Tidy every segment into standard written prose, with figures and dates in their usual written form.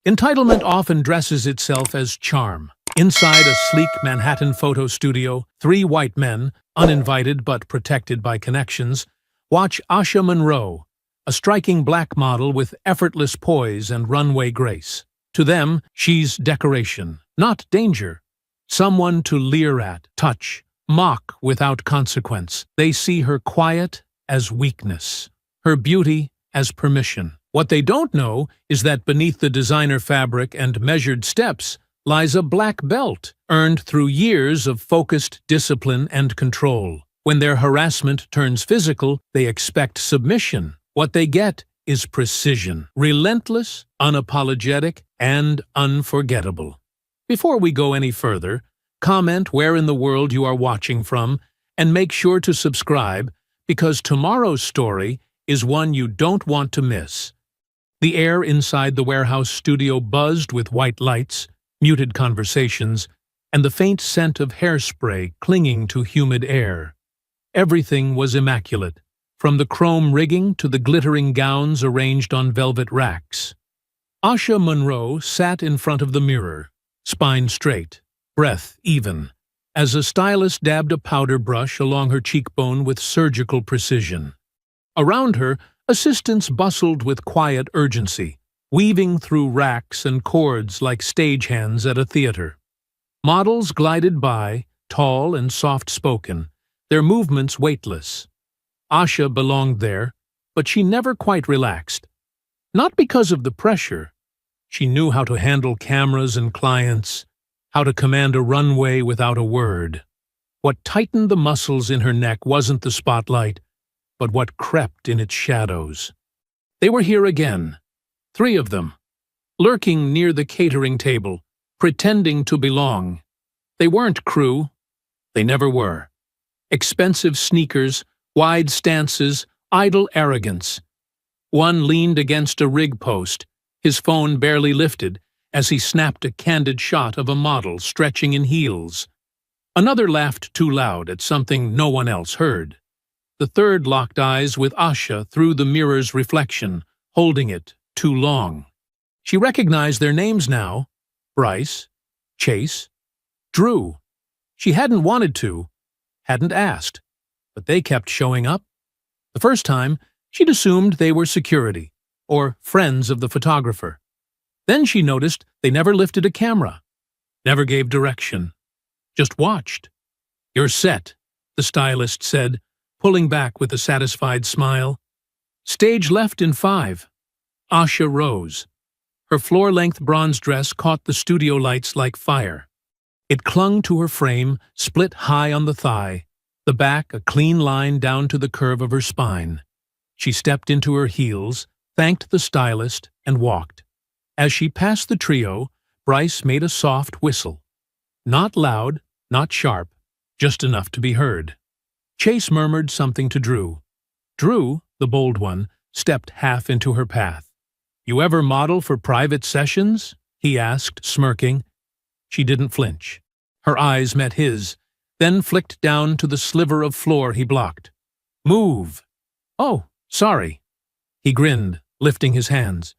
Entitlement often dresses itself as charm. Inside a sleek Manhattan photo studio, three white men, uninvited but protected by connections, watch Asha Monroe, a striking black model with effortless poise and runway grace. To them, she's decoration, not danger. Someone to leer at, touch, mock without consequence. They see her quiet as weakness, her beauty as permission. What they don't know is that beneath the designer fabric and measured steps lies a black belt, earned through years of focused discipline and control. When their harassment turns physical, they expect submission. What they get is precision, relentless, unapologetic, and unforgettable. Before we go any further, comment where in the world you are watching from, and make sure to subscribe, because tomorrow's story is one you don't want to miss. The air inside the warehouse studio buzzed with white lights, muted conversations, and the faint scent of hairspray clinging to humid air. Everything was immaculate, from the chrome rigging to the glittering gowns arranged on velvet racks. Asha Monroe sat in front of the mirror, spine straight, breath even, as a stylist dabbed a powder brush along her cheekbone with surgical precision. Around her, assistants bustled with quiet urgency, weaving through racks and cords like stagehands at a theater. Models glided by, tall and soft-spoken, their movements weightless. Asha belonged there, but she never quite relaxed. Not because of the pressure. She knew how to handle cameras and clients, how to command a runway without a word. What tightened the muscles in her neck wasn't the spotlight, but what crept in its shadows. They were here again, three of them, lurking near the catering table, pretending to belong. They weren't crew. They never were. Expensive sneakers, wide stances, idle arrogance. One leaned against a rig post, his phone barely lifted, as he snapped a candid shot of a model stretching in heels. Another laughed too loud at something no one else heard. The third locked eyes with Asha through the mirror's reflection, holding it too long. She recognized their names now: Bryce, Chase, Drew. She hadn't wanted to, hadn't asked, but they kept showing up. The first time, she'd assumed they were security, or friends of the photographer. Then she noticed they never lifted a camera, never gave direction, just watched. "You're set," the stylist said, pulling back with a satisfied smile. Stage left in 5. Asha rose. Her floor-length bronze dress caught the studio lights like fire. It clung to her frame, split high on the thigh, the back a clean line down to the curve of her spine. She stepped into her heels, thanked the stylist, and walked. As she passed the trio, Bryce made a soft whistle. Not loud, not sharp, just enough to be heard. Chase murmured something to Drew. Drew, the bold one, stepped half into her path. "You ever model for private sessions?" he asked, smirking. She didn't flinch. Her eyes met his, then flicked down to the sliver of floor he blocked. "Move." "Oh, sorry." He grinned, lifting his hands.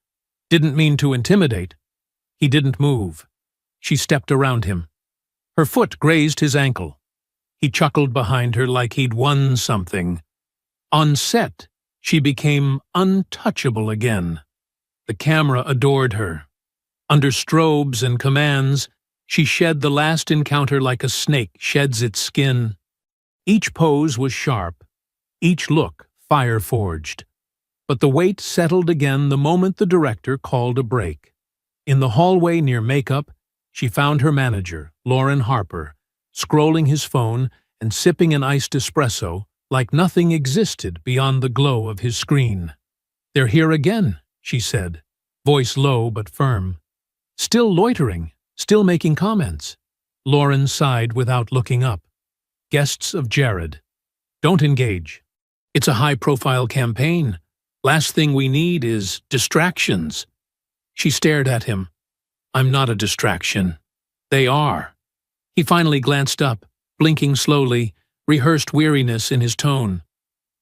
Didn't mean to intimidate. He didn't move. She stepped around him. Her foot grazed his ankle. He chuckled behind her like he'd won something. On set, she became untouchable again. The camera adored her. Under strobes and commands, she shed the last encounter like a snake sheds its skin. Each pose was sharp, each look fire-forged. But the weight settled again the moment the director called a break. In the hallway near makeup, she found her manager, Lauren Harper, scrolling his phone and sipping an iced espresso like nothing existed beyond the glow of his screen. "They're here again," she said, voice low but firm. "Still loitering, still making comments." Lauren sighed without looking up. "Guests of Jared. Don't engage. It's a high-profile campaign. Last thing we need is distractions." She stared at him. "I'm not a distraction. They are." He finally glanced up, blinking slowly, rehearsed weariness in his tone.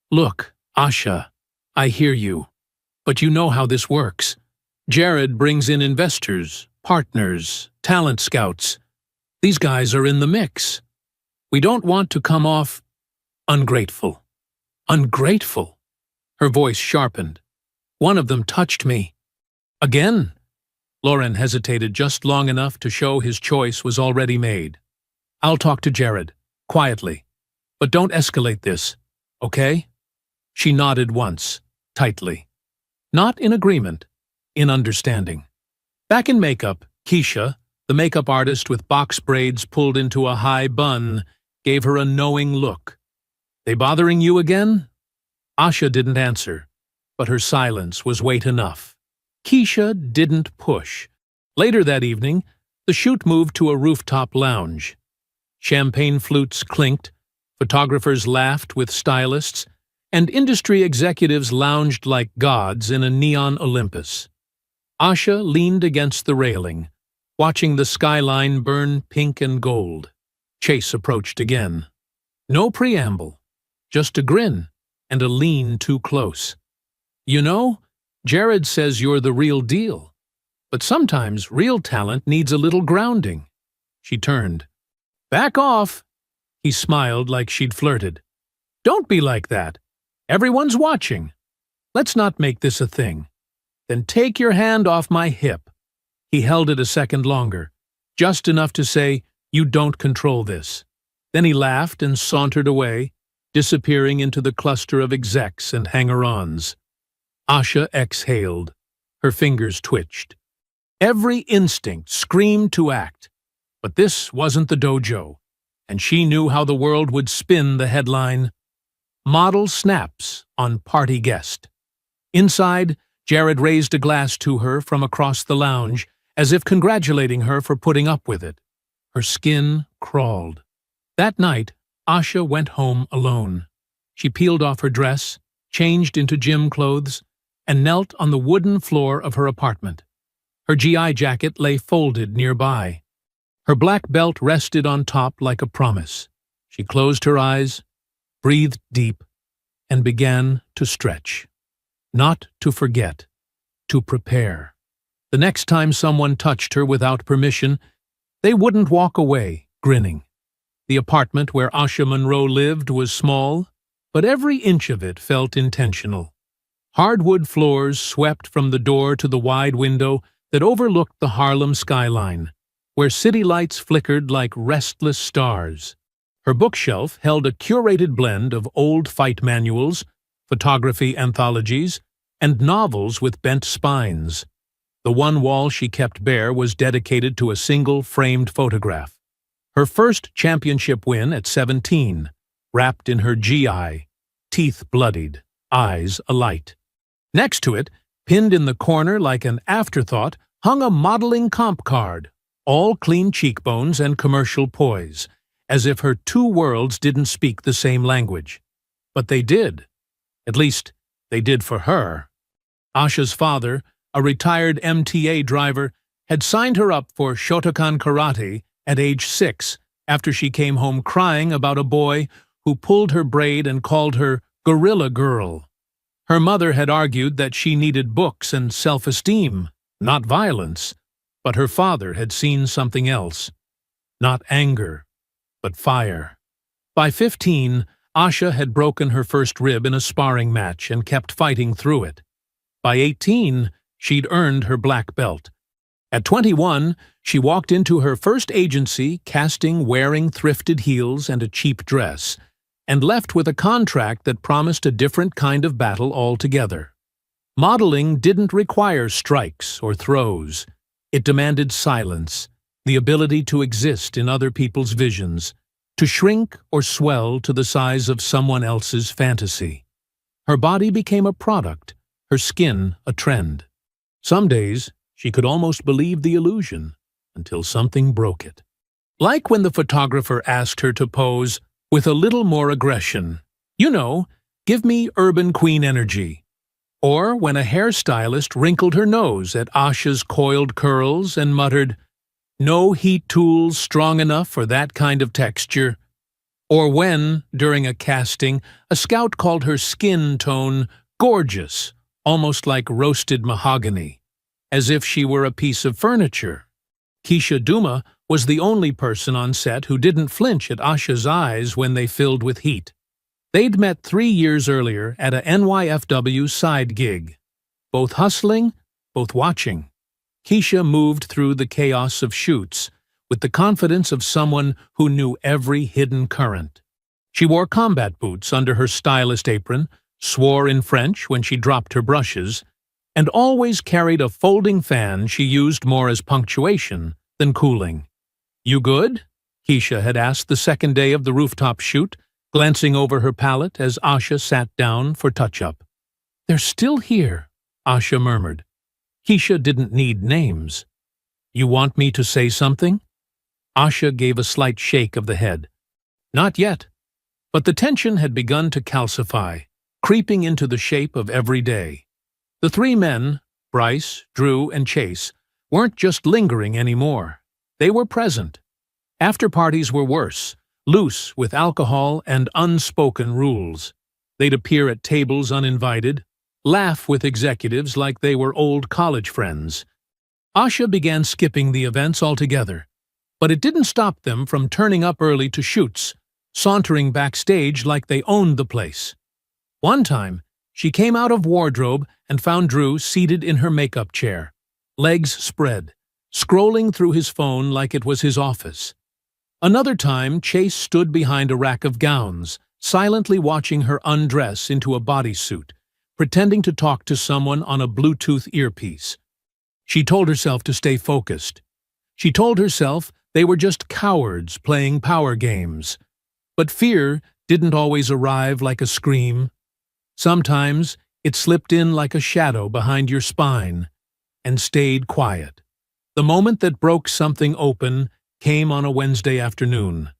"Look, Asha, I hear you. But you know how this works. Jared brings in investors, partners, talent scouts. These guys are in the mix. We don't want to come off ungrateful. Ungrateful? Her voice sharpened. One of them touched me. Again? Lauren hesitated just long enough to show his choice was already made. I'll talk to Jared, quietly. But don't escalate this, okay? She nodded once, tightly. Not in agreement, in understanding. Back in makeup, Keisha, the makeup artist with box braids pulled into a high bun, gave her a knowing look. They bothering you again? Asha didn't answer, but her silence was weight enough. Keisha didn't push. Later that evening, the shoot moved to a rooftop lounge. Champagne flutes clinked, photographers laughed with stylists, and industry executives lounged like gods in a neon Olympus. Asha leaned against the railing, watching the skyline burn pink and gold. Chase approached again. No preamble, just a grin and a lean too close. You know, Jared says you're the real deal, but sometimes real talent needs a little grounding. She turned. Back off! He smiled like she'd flirted. Don't be like that. Everyone's watching. Let's not make this a thing. Then take your hand off my hip. He held it a second longer, just enough to say, you don't control this. Then he laughed and sauntered away, disappearing into the cluster of execs and hanger-ons. Asha exhaled. Her fingers twitched. Every instinct screamed to act. But this wasn't the dojo, and she knew how the world would spin the headline, Model Snaps on Party Guest. Inside, Jared raised a glass to her from across the lounge, as if congratulating her for putting up with it. Her skin crawled. That night, Asha went home alone. She peeled off her dress, changed into gym clothes, and knelt on the wooden floor of her apartment. Her GI jacket lay folded nearby. Her black belt rested on top like a promise. She closed her eyes, breathed deep, and began to stretch. Not to forget, to prepare. The next time someone touched her without permission, they wouldn't walk away, grinning. The apartment where Asha Monroe lived was small, but every inch of it felt intentional. Hardwood floors swept from the door to the wide window that overlooked the Harlem skyline, where city lights flickered like restless stars. Her bookshelf held a curated blend of old fight manuals, photography anthologies, and novels with bent spines. The one wall she kept bare was dedicated to a single framed photograph. Her first championship win at 17, wrapped in her GI, teeth bloodied, eyes alight. Next to it, pinned in the corner like an afterthought, hung a modeling comp card, all clean cheekbones and commercial poise, as if her two worlds didn't speak the same language. But they did. At least, they did for her. Asha's father, a retired MTA driver, had signed her up for Shotokan karate at age 6 after she came home crying about a boy who pulled her braid and called her Gorilla Girl. Her mother had argued that she needed books and self-esteem, not violence, but her father had seen something else. Not anger, but fire. By 15, Asha had broken her first rib in a sparring match and kept fighting through it. By 18, she'd earned her black belt. At 21, she walked into her first agency casting wearing thrifted heels and a cheap dress, and left with a contract that promised a different kind of battle altogether. Modeling didn't require strikes or throws. It demanded silence, the ability to exist in other people's visions, to shrink or swell to the size of someone else's fantasy. Her body became a product, her skin a trend. Some days, she could almost believe the illusion, until something broke it. Like when the photographer asked her to pose with a little more aggression. You know, give me urban queen energy. Or when a hairstylist wrinkled her nose at Asha's coiled curls and muttered, no heat tools strong enough for that kind of texture. Or when, during a casting, a scout called her skin tone gorgeous, almost like roasted mahogany. as if she were a piece of furniture. Keisha Duma was the only person on set who didn't flinch at Asha's eyes when they filled with heat. They'd met 3 years earlier at a NYFW side gig. Both hustling, both watching. Keisha moved through the chaos of shoots with the confidence of someone who knew every hidden current. She wore combat boots under her stylist apron, swore in French when she dropped her brushes, and always carried a folding fan she used more as punctuation than cooling. "You good?" Keisha had asked the second day of the rooftop shoot, glancing over her palette as Asha sat down for touch-up. "They're still here," Asha murmured. Keisha didn't need names. "You want me to say something?" Asha gave a slight shake of the head. "Not yet." But the tension had begun to calcify, creeping into the shape of every day. The 3 men, Bryce, Drew, and Chase, weren't just lingering anymore. They were present. After parties were worse, loose with alcohol and unspoken rules. They'd appear at tables uninvited, laugh with executives like they were old college friends. Asha began skipping the events altogether, but it didn't stop them from turning up early to shoots, sauntering backstage like they owned the place. One time, she came out of wardrobe and found Drew seated in her makeup chair, legs spread, scrolling through his phone like it was his office. Another time, Chase stood behind a rack of gowns, silently watching her undress into a bodysuit, pretending to talk to someone on a Bluetooth earpiece. She told herself to stay focused. She told herself they were just cowards playing power games. But fear didn't always arrive like a scream. Sometimes it slipped in like a shadow behind your spine and stayed quiet. The moment that broke something open came on a Wednesday afternoon.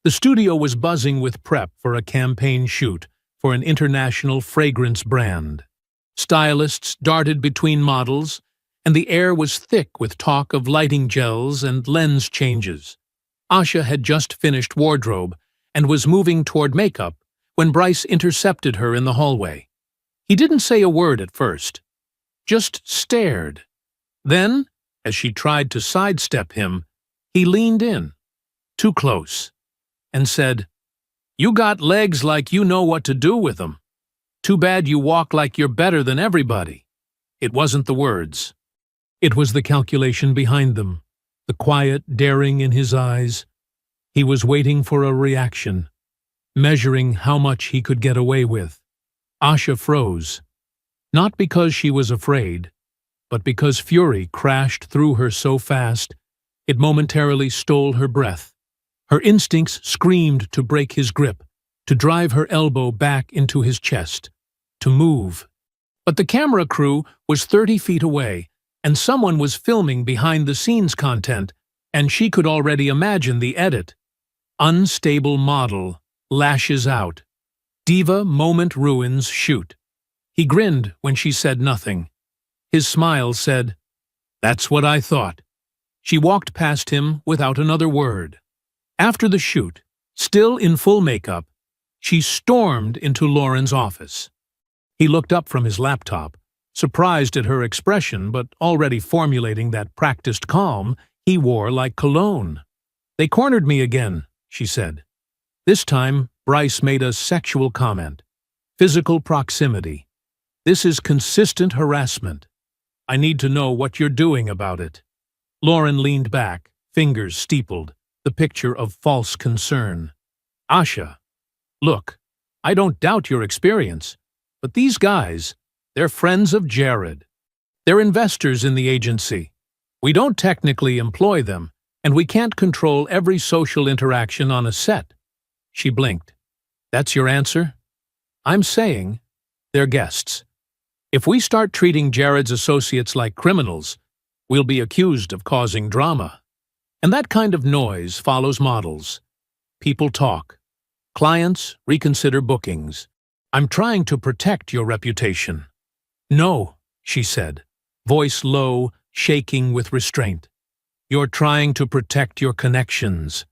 The studio was buzzing with prep for a campaign shoot for an international fragrance brand. Stylists darted between models, and the air was thick with talk of lighting gels and lens changes. Asha had just finished wardrobe and was moving toward makeup when Bryce intercepted her in the hallway. He didn't say a word at first, just stared. Then, as she tried to sidestep him, he leaned in, too close, and said, "You got legs like you know what to do with them. Too bad you walk like you're better than everybody." It wasn't the words. It was the calculation behind them, the quiet daring in his eyes. He was waiting for a reaction, measuring how much he could get away with. Asha froze, not because she was afraid, but because fury crashed through her so fast it momentarily stole her breath. Her instincts screamed to break his grip, to drive her elbow back into his chest, to move. But the camera crew was 30 feet away, and someone was filming behind-the-scenes content, and she could already imagine the edit. Unstable model, lashes out. Diva moment ruins shoot. He grinned when she said nothing. His smile said, "That's what I thought." She walked past him without another word. After the shoot, still in full makeup, she stormed into Lauren's office. He looked up from his laptop, surprised at her expression but already formulating that practiced calm he wore like cologne. "They cornered me again," she said. This time, Bryce made a sexual comment. "Physical proximity. This is consistent harassment. I need to know what you're doing about it." Lauren leaned back, fingers steepled, the picture of false concern. "Asha, look, I don't doubt your experience, but these guys, they're friends of Jared. They're investors in the agency. We don't technically employ them, and we can't control every social interaction on a set." She blinked. "That's your answer?" "I'm saying they're guests. If we start treating Jared's associates like criminals, we'll be accused of causing drama. And that kind of noise follows models. People talk. Clients reconsider bookings. I'm trying to protect your reputation." "No," she said, voice low, shaking with restraint. "You're trying to protect your connections."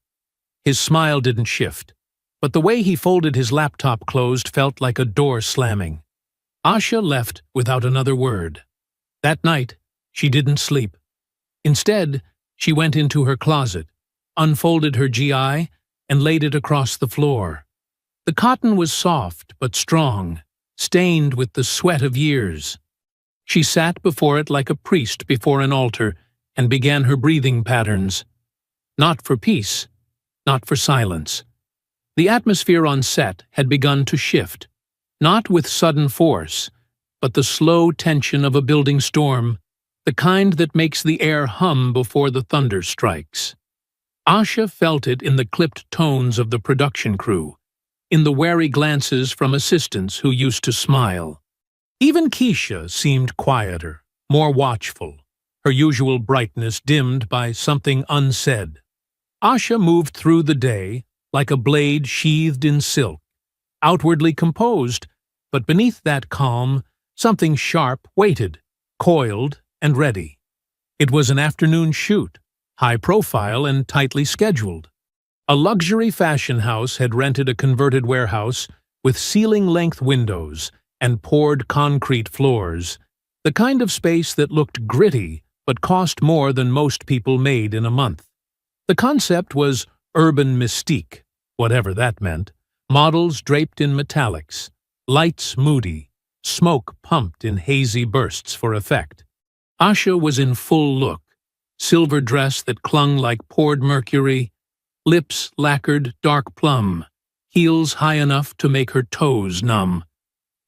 His smile didn't shift, but the way he folded his laptop closed felt like a door slamming. Asha left without another word. That night, She didn't sleep. Instead, she went into her closet, unfolded her GI, and laid it across the floor. The cotton was soft but strong, stained with the sweat of years. She sat before it like a priest before an altar and began her breathing patterns. Not for peace, not for silence. The atmosphere on set had begun to shift, not with sudden force, but the slow tension of a building storm, the kind that makes the air hum before the thunder strikes. Asha felt it in the clipped tones of the production crew, in the wary glances from assistants who used to smile. Even Keisha seemed quieter, more watchful, her usual brightness dimmed by something unsaid. Asha moved through the day like a blade sheathed in silk, outwardly composed, but beneath that calm, something sharp waited, coiled and ready. It was an afternoon shoot, high profile and tightly scheduled. A luxury fashion house had rented a converted warehouse with ceiling-length windows and poured concrete floors, the kind of space that looked gritty but cost more than most people made in a month. The concept was urban mystique, whatever that meant, models draped in metallics, lights moody, smoke pumped in hazy bursts for effect. Asha was in full look, silver dress that clung like poured mercury, lips lacquered dark plum, heels high enough to make her toes numb.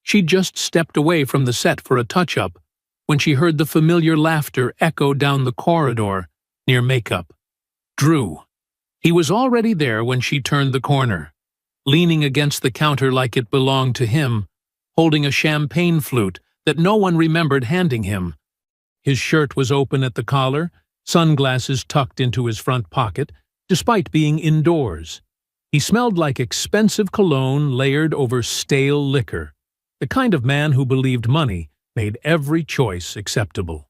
She'd just stepped away from the set for a touch-up when she heard the familiar laughter echo down the corridor near makeup. Drew. He was already there when she turned the corner, leaning against the counter like it belonged to him, holding a champagne flute that no one remembered handing him. His shirt was open at the collar, sunglasses tucked into his front pocket, despite being indoors. He smelled like expensive cologne layered over stale liquor, the kind of man who believed money made every choice acceptable.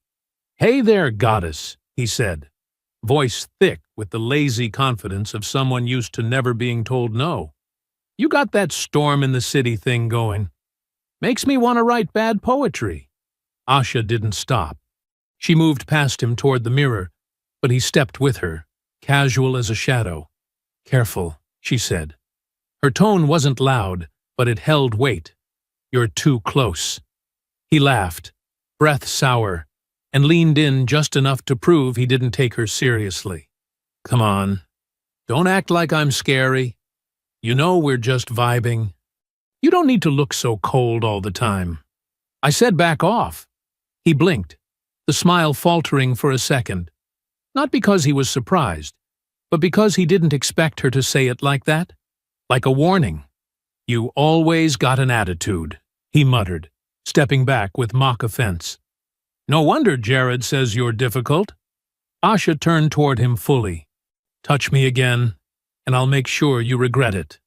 "Hey there, goddess," he said, voice thick with the lazy confidence of someone used to never being told no. "You got that storm in the city thing going. Makes me want to write bad poetry." Asha didn't stop. She moved past him toward the mirror, but he stepped with her, casual as a shadow. "Careful," she said. Her tone wasn't loud, but it held weight. "You're too close." He laughed, breath sour, and leaned in just enough to prove he didn't take her seriously. "Come on. Don't act like I'm scary. You know we're just vibing. You don't need to look so cold all the time." I said back off. He blinked, the smile faltering for a second. Not because he was surprised, but because he didn't expect her to say it like that, like a warning. "You always got an attitude," he muttered, stepping back with mock offense. "No wonder Jared says you're difficult." Asha turned toward him fully. "Touch me again, and I'll make sure you regret it."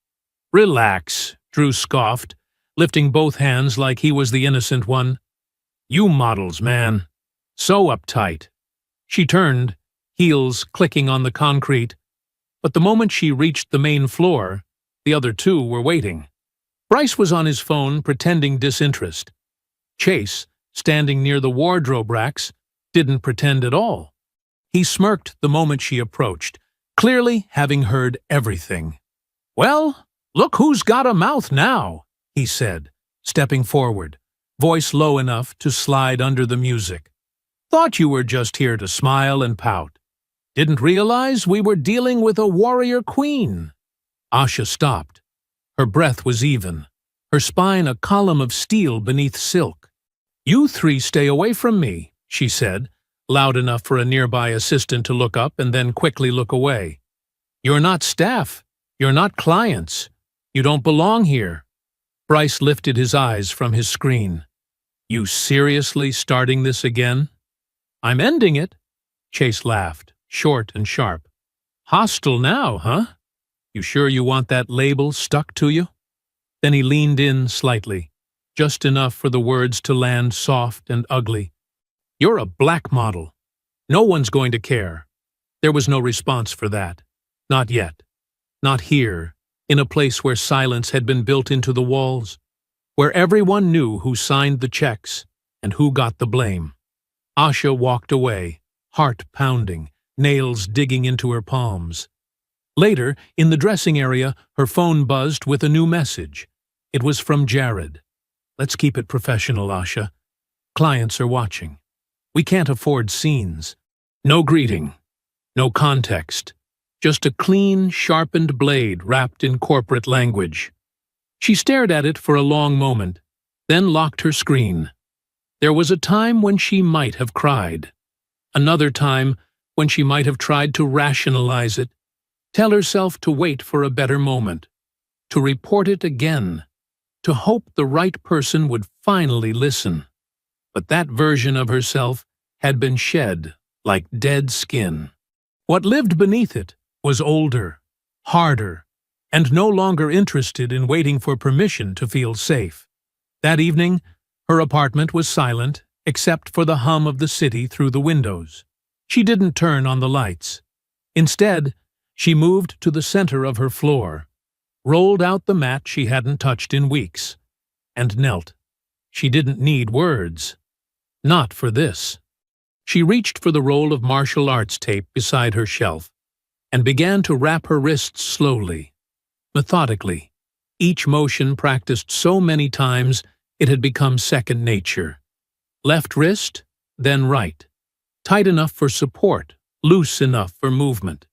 "Relax," Drew scoffed, lifting both hands like he was the innocent one. "You models, man. So uptight." She turned, heels clicking on the concrete, but the moment she reached the main floor, the other two were waiting. Bryce was on his phone, pretending disinterest. Chase, standing near the wardrobe racks, didn't pretend at all. He smirked the moment she approached, clearly having heard everything. "Well, look who's got a mouth now," he said, stepping forward, voice low enough to slide under the music. "Thought you were just here to smile and pout. Didn't realize we were dealing with a warrior queen." Asha stopped. Her breath was even, her spine a column of steel beneath silk. "You three stay away from me," she said, loud enough for a nearby assistant to look up and then quickly look away. "You're not staff. You're not clients. You don't belong here." Bryce lifted his eyes from his screen. "You seriously starting this again?" "I'm ending it." Chase laughed, short and sharp. "Hostile now, huh? You sure you want that label stuck to you?" Then he leaned in slightly, just enough for the words to land soft and ugly. "You're a black model. No one's going to care." There was no response for that. Not yet. Not here, in a place where silence had been built into the walls, where everyone knew who signed the checks and who got the blame. Asha walked away, heart pounding, nails digging into her palms. Later, in the dressing area, her phone buzzed with a new message. It was from Jared. "Let's keep it professional, Asha. Clients are watching. We can't afford scenes. No greeting. No context. Just a clean, sharpened blade wrapped in corporate language." She stared at it for a long moment, then locked her screen. There was a time when she might have cried. Another time when she might have tried to rationalize it, tell herself to wait for a better moment, to report it again, to hope the right person would finally listen. But that version of herself had been shed like dead skin. What lived beneath it was older, harder, and no longer interested in waiting for permission to feel safe. That evening, her apartment was silent except for the hum of the city through the windows. She didn't turn on the lights. Instead, she moved to the center of her floor, rolled out the mat she hadn't touched in weeks, and knelt. She didn't need words. Not for this. She reached for the roll of martial arts tape beside her shelf and began to wrap her wrists slowly, methodically, each motion practiced so many times it had become second nature. Left wrist, then right, tight enough for support, loose enough for movement.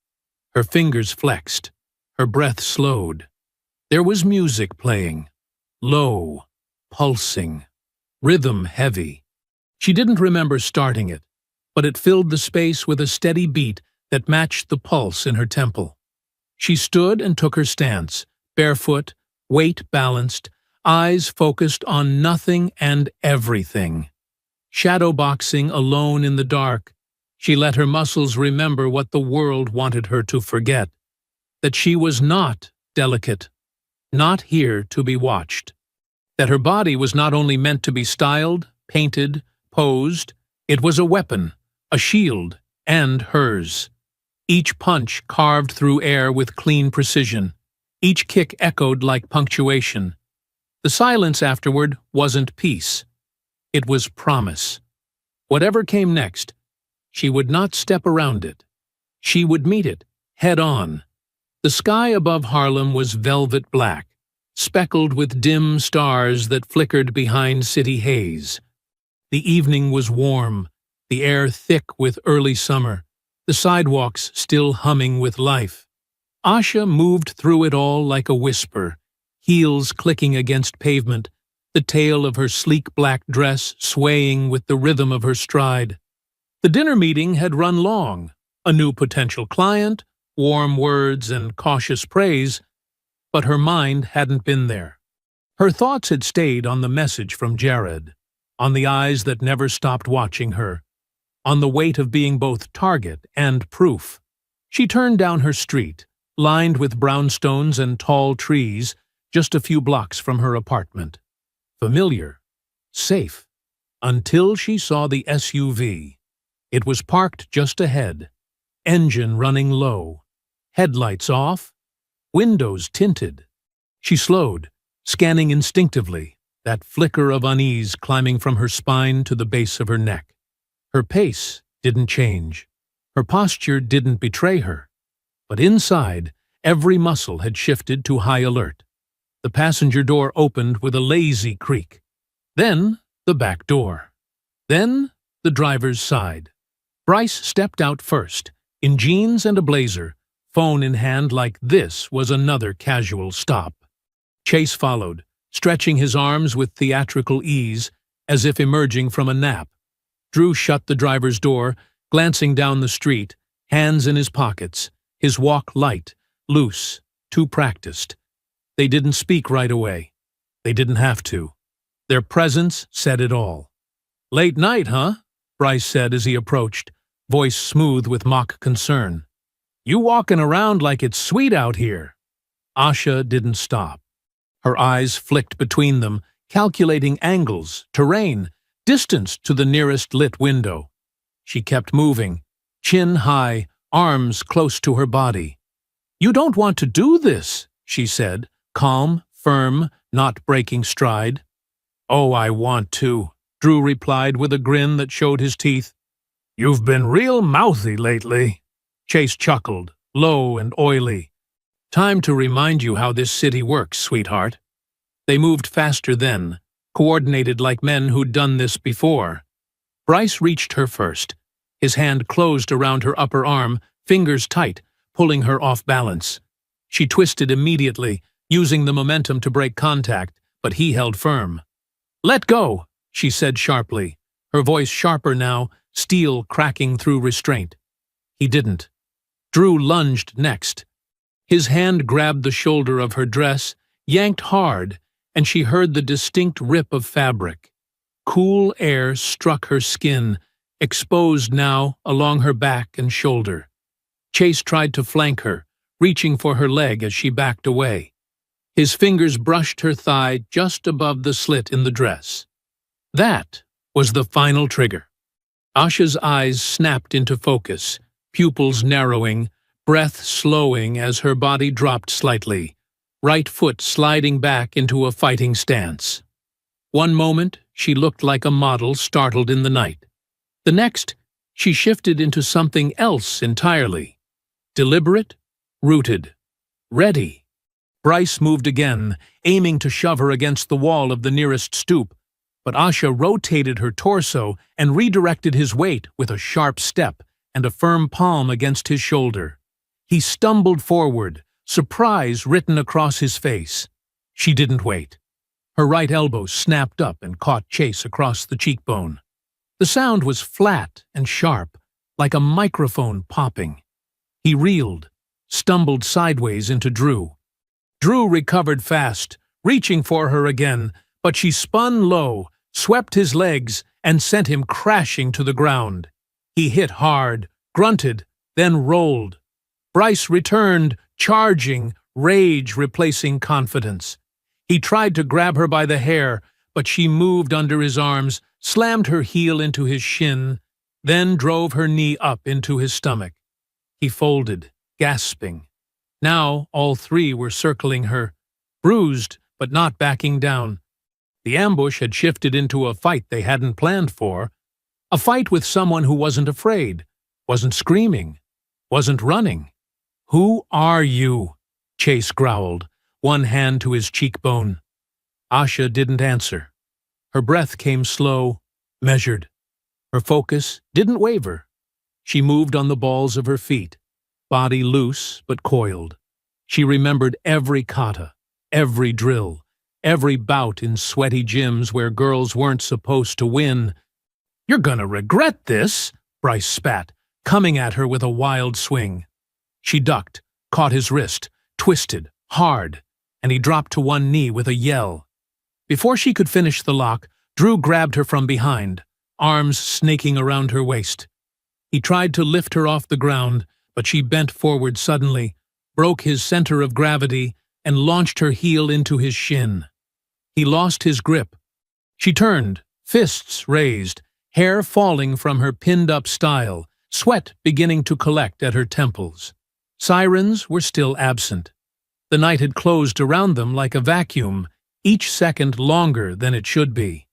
Her fingers flexed, her breath slowed. There was music playing, low, pulsing, rhythm heavy. She didn't remember starting it, but it filled the space with a steady beat that matched the pulse in her temple. She stood and took her stance, barefoot, weight balanced, eyes focused on nothing and everything. Shadowboxing alone in the dark, she let her muscles remember what the world wanted her to forget, that she was not delicate, not here to be watched, that her body was not only meant to be styled, painted, posed, it was a weapon, a shield, and hers. Each punch carved through air with clean precision. Each kick echoed like punctuation. The silence afterward wasn't peace. It was promise. Whatever came next, she would not step around it. She would meet it, head on. The sky above Harlem was velvet black, speckled with dim stars that flickered behind city haze. The evening was warm, the air thick with early summer, the sidewalks still humming with life. Asha moved through it all like a whisper, heels clicking against pavement, the tail of her sleek black dress swaying with the rhythm of her stride. The dinner meeting had run long, a new potential client, warm words and cautious praise, but her mind hadn't been there. Her thoughts had stayed on the message from Jared, on the eyes that never stopped watching her, on the weight of being both target and proof. She turned down her street, lined with brownstones and tall trees, just a few blocks from her apartment. Familiar, safe, until she saw the SUV. It was parked just ahead, engine running low, headlights off, windows tinted. She slowed, scanning instinctively, that flicker of unease climbing from her spine to the base of her neck. Her pace didn't change. Her posture didn't betray her. But inside, every muscle had shifted to high alert. The passenger door opened with a lazy creak. Then the back door. Then the driver's side. Bryce stepped out first, in jeans and a blazer, phone in hand like this was another casual stop. Chase followed, stretching his arms with theatrical ease, as if emerging from a nap. Drew shut the driver's door, glancing down the street, hands in his pockets, his walk light, loose, too practiced. They didn't speak right away. They didn't have to. Their presence said it all. "Late night, huh?" Bryce said as he approached, voice smooth with mock concern. "You walking around like it's sweet out here." Asha didn't stop. Her eyes flicked between them, calculating angles, terrain, distance to the nearest lit window. She kept moving, chin high, arms close to her body. "You don't want to do this," she said, calm, firm, not breaking stride. "Oh, I want to," Drew replied with a grin that showed his teeth. "You've been real mouthy lately." Chase chuckled, low and oily. "Time to remind you how this city works, sweetheart." They moved faster then, coordinated like men who'd done this before. Bryce reached her first. His hand closed around her upper arm, fingers tight, pulling her off balance. She twisted immediately, using the momentum to break contact, but he held firm. "Let go," she said sharply, her voice sharper now, steel cracking through restraint. He didn't. Drew lunged next. His hand grabbed the shoulder of her dress, yanked hard, and she heard the distinct rip of fabric. Cool air struck her skin, exposed now along her back and shoulder. Chase tried to flank her, reaching for her leg as she backed away. His fingers brushed her thigh just above the slit in the dress. That was the final trigger. Asha's eyes snapped into focus, pupils narrowing, breath slowing as her body dropped slightly, right foot sliding back into a fighting stance. One moment, she looked like a model startled in the night. The next, she shifted into something else entirely. Deliberate, rooted, ready. Bryce moved again, aiming to shove her against the wall of the nearest stoop, but Asha rotated her torso and redirected his weight with a sharp step and a firm palm against his shoulder. He stumbled forward, surprise written across his face. She didn't wait. Her right elbow snapped up and caught Chase across the cheekbone. The sound was flat and sharp, like a microphone popping. He reeled, stumbled sideways into Drew. Drew recovered fast, reaching for her again, but she spun low, swept his legs, and sent him crashing to the ground. He hit hard, grunted, then rolled. Bryce returned, charging, rage replacing confidence. He tried to grab her by the hair, but she moved under his arms, slammed her heel into his shin, then drove her knee up into his stomach. He folded, gasping. Now all three were circling her, bruised but not backing down. The ambush had shifted into a fight they hadn't planned for, a fight with someone who wasn't afraid, wasn't screaming, wasn't running. "Who are you?" Chase growled, one hand to his cheekbone. Asha didn't answer. Her breath came slow, measured. Her focus didn't waver. She moved on the balls of her feet, body loose but coiled. She remembered every kata, every drill, every bout in sweaty gyms where girls weren't supposed to win. "You're gonna regret this," Bryce spat, coming at her with a wild swing. She ducked, caught his wrist, twisted, hard, and he dropped to one knee with a yell. Before she could finish the lock, Drew grabbed her from behind, arms snaking around her waist. He tried to lift her off the ground, but she bent forward suddenly, broke his center of gravity, and launched her heel into his shin. He lost his grip. She turned, fists raised, hair falling from her pinned-up style, sweat beginning to collect at her temples. Sirens were still absent. The night had closed around them like a vacuum, each second longer than it should be.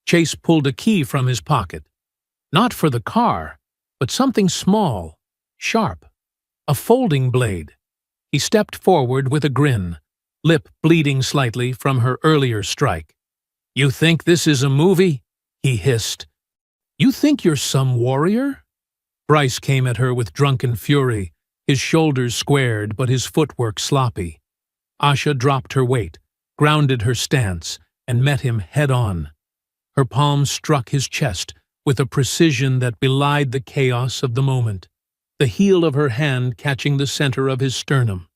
Chase pulled a key from his pocket. Not for the car, but something small, sharp. A folding blade. He stepped forward with a grin, lip bleeding slightly from her earlier strike. "You think this is a movie?" he hissed. "You think you're some warrior?" Bryce came at her with drunken fury, his shoulders squared but his footwork sloppy. Asha dropped her weight, grounded her stance, and met him head-on. Her palm struck his chest with a precision that belied the chaos of the moment, the heel of her hand catching the center of his sternum.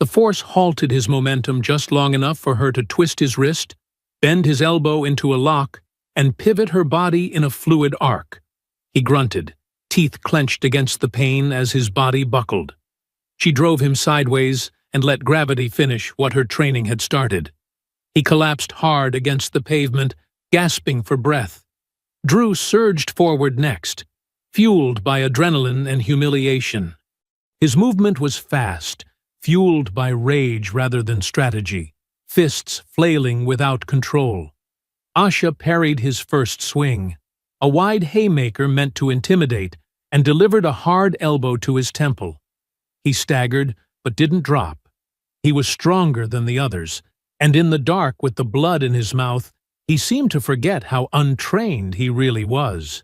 The force halted his momentum just long enough for her to twist his wrist, bend his elbow into a lock, and pivot her body in a fluid arc. He grunted, teeth clenched against the pain as his body buckled. She drove him sideways and let gravity finish what her training had started. He collapsed hard against the pavement, gasping for breath. Drew surged forward next, fueled by adrenaline and humiliation. His movement was fast, fueled by rage rather than strategy, fists flailing without control. Asha parried his first swing, a wide haymaker meant to intimidate, and delivered a hard elbow to his temple. He staggered, but didn't drop. He was stronger than the others, and in the dark with the blood in his mouth, he seemed to forget how untrained he really was.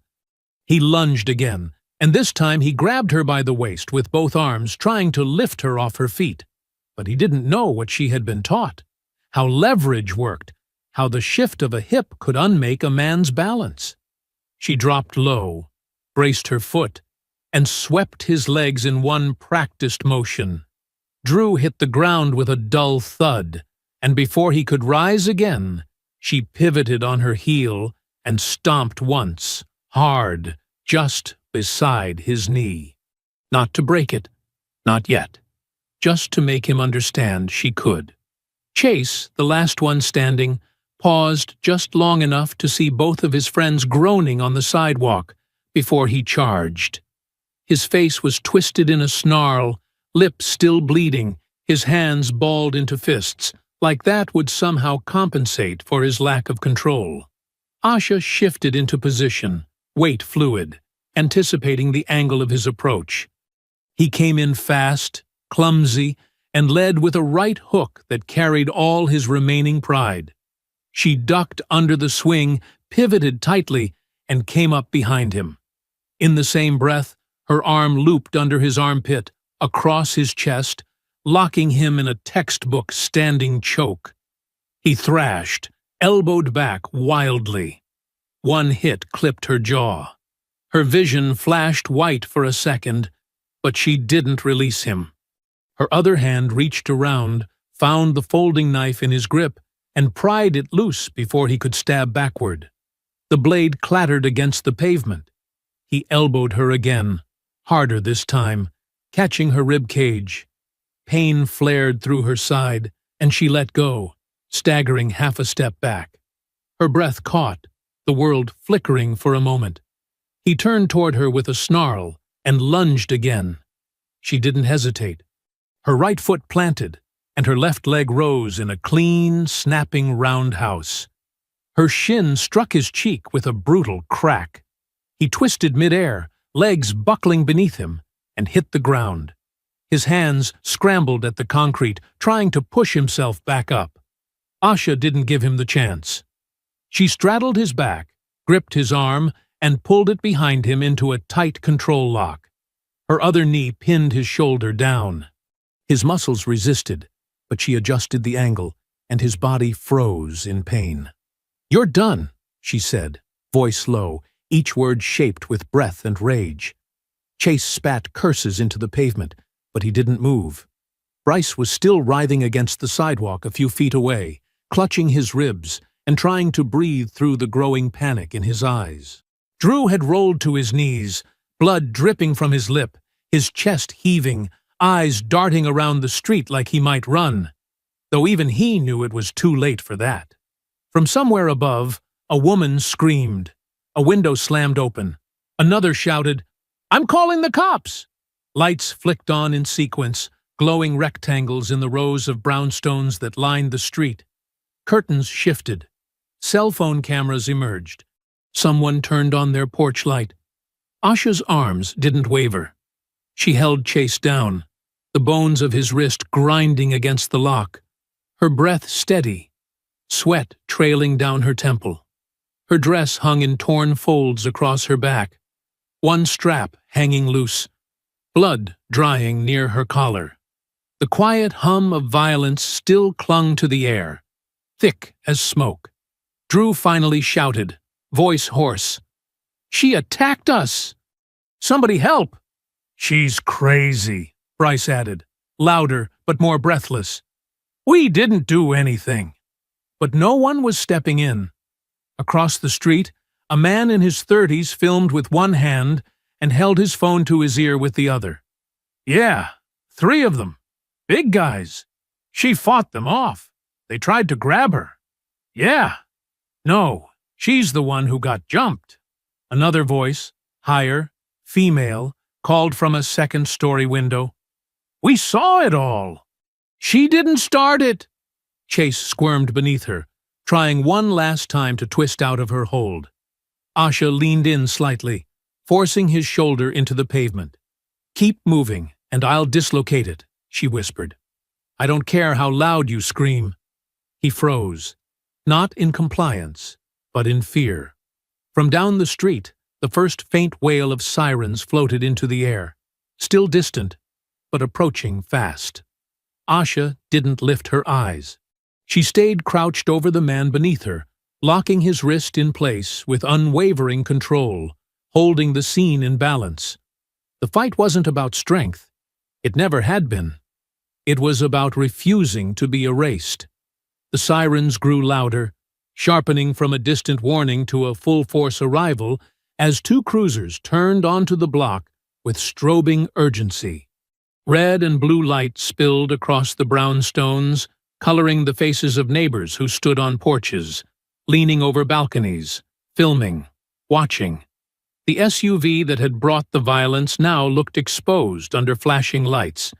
He lunged again, and this time he grabbed her by the waist with both arms, trying to lift her off her feet. But he didn't know what she had been taught, how leverage worked, how the shift of a hip could unmake a man's balance. She dropped low, braced her foot, and swept his legs in one practiced motion. Drew hit the ground with a dull thud, and before he could rise again, she pivoted on her heel and stomped once, hard, just beside his knee. Not to break it, not yet. Just to make him understand she could. Chase, the last one standing, paused just long enough to see both of his friends groaning on the sidewalk before he charged. His face was twisted in a snarl, lips still bleeding, his hands balled into fists, like that would somehow compensate for his lack of control. Asha shifted into position, weight fluid, anticipating the angle of his approach. He came in fast, clumsy, and led with a right hook that carried all his remaining pride. She ducked under the swing, pivoted tightly, and came up behind him. In the same breath, her arm looped under his armpit, across his chest, locking him in a textbook standing choke. He thrashed, elbowed back wildly. One hit clipped her jaw. Her vision flashed white for a second, but she didn't release him. Her other hand reached around, found the folding knife in his grip, and pried it loose before he could stab backward. The blade clattered against the pavement. He elbowed her again, harder this time, catching her rib cage. Pain flared through her side, and she let go, staggering half a step back. Her breath caught, the world flickering for a moment. He turned toward her with a snarl and lunged again. She didn't hesitate. Her right foot planted, and her left leg rose in a clean, snapping roundhouse. Her shin struck his cheek with a brutal crack. He twisted midair, legs buckling beneath him, and hit the ground. His hands scrambled at the concrete, trying to push himself back up. Asha didn't give him the chance. She straddled his back, gripped his arm, and pulled it behind him into a tight control lock. Her other knee pinned his shoulder down. His muscles resisted, but she adjusted the angle, and his body froze in pain. "You're done," she said, voice low, each word shaped with breath and rage. Chase spat curses into the pavement, but he didn't move. Bryce was still writhing against the sidewalk a few feet away, clutching his ribs and trying to breathe through the growing panic in his eyes. Drew had rolled to his knees, blood dripping from his lip, his chest heaving, eyes darting around the street like he might run, though even he knew it was too late for that. From somewhere above, a woman screamed. A window slammed open. Another shouted, "I'm calling the cops!" Lights flicked on in sequence, glowing rectangles in the rows of brownstones that lined the street. Curtains shifted. Cell phone cameras emerged. Someone turned on their porch light. Asha's arms didn't waver. She held Chase down, the bones of his wrist grinding against the lock, her breath steady, sweat trailing down her temple. Her dress hung in torn folds across her back, one strap hanging loose, blood drying near her collar. The quiet hum of violence still clung to the air, thick as smoke. Drew finally shouted, voice hoarse, "She attacked us! Somebody help!" "She's crazy," Bryce added, louder but more breathless. "We didn't do anything." But no one was stepping in. Across the street, a man in his 30s filmed with one hand and held his phone to his ear with the other. "Yeah, 3 of them. Big guys. She fought them off. They tried to grab her. Yeah. No, she's the one who got jumped." Another voice, higher, female, called from a second-story window. "We saw it all." "She didn't start it." Chase squirmed beneath her, trying one last time to twist out of her hold. Asha leaned in slightly, forcing his shoulder into the pavement. "Keep moving, and I'll dislocate it," she whispered. "I don't care how loud you scream." He froze, not in compliance, but in fear. From down the street, the first faint wail of sirens floated into the air, still distant, but approaching fast. Asha didn't lift her eyes. She stayed crouched over the man beneath her, locking his wrist in place with unwavering control, holding the scene in balance. The fight wasn't about strength. It never had been. It was about refusing to be erased. The sirens grew louder, sharpening from a distant warning to a full-force arrival as two cruisers turned onto the block with strobing urgency. Red and blue light spilled across the brownstones, coloring the faces of neighbors who stood on porches, leaning over balconies, filming, watching. The SUV that had brought the violence now looked exposed under flashing lights,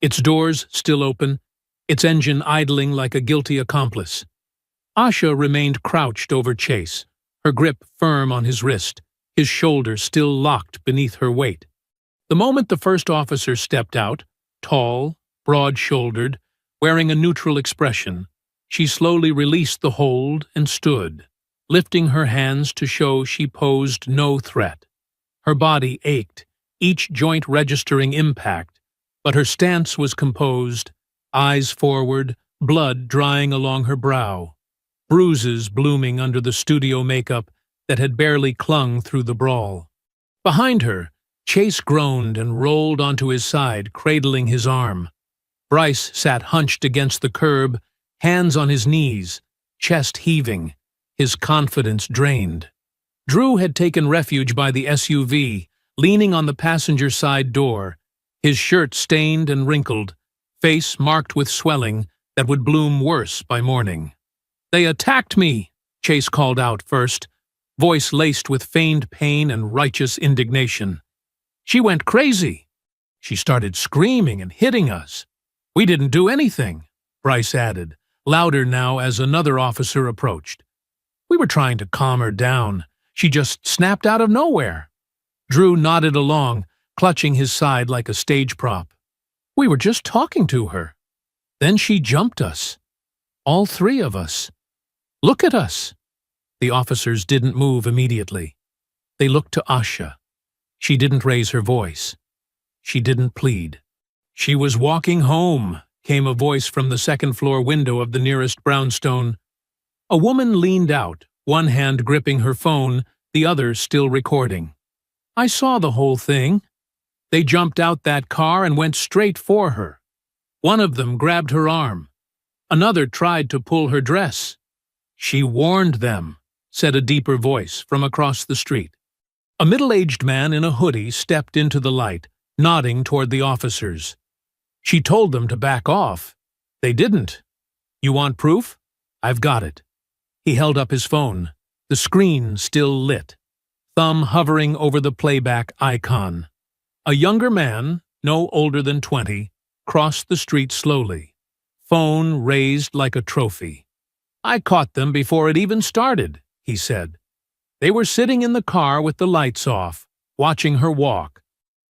its doors still open, its engine idling like a guilty accomplice. Asha remained crouched over Chase, her grip firm on his wrist, his shoulder still locked beneath her weight. The moment the first officer stepped out, tall, broad-shouldered, wearing a neutral expression, she slowly released the hold and stood, lifting her hands to show she posed no threat. Her body ached, each joint registering impact, but her stance was composed, eyes forward, blood drying along her brow, bruises blooming under the studio makeup that had barely clung through the brawl. Behind her, Chase groaned and rolled onto his side, cradling his arm. Bryce sat hunched against the curb, hands on his knees, chest heaving, his confidence drained. Drew had taken refuge by the SUV, leaning on the passenger side door, his shirt stained and wrinkled, face marked with swelling that would bloom worse by morning. "They attacked me," Chase called out first, voice laced with feigned pain and righteous indignation. "She went crazy. She started screaming and hitting us. We didn't do anything," Bryce added, louder now as another officer approached. "We were trying to calm her down. She just snapped out of nowhere." Drew nodded along, clutching his side like a stage prop. "We were just talking to her. Then she jumped us. All three of us. Look at us." The officers didn't move immediately. They looked to Asha. She didn't raise her voice. She didn't plead. "She was walking home," came a voice from the second-floor window of the nearest brownstone. A woman leaned out, one hand gripping her phone, the other still recording. "I saw the whole thing. They jumped out that car and went straight for her. One of them grabbed her arm. Another tried to pull her dress. She warned them," said a deeper voice from across the street. A middle-aged man in a hoodie stepped into the light, nodding toward the officers. "She told them to back off. They didn't. You want proof? I've got it." He held up his phone, the screen still lit, thumb hovering over the playback icon. A younger man, no older than 20, crossed the street slowly, phone raised like a trophy. "I caught them before it even started," he said. "They were sitting in the car with the lights off, watching her walk.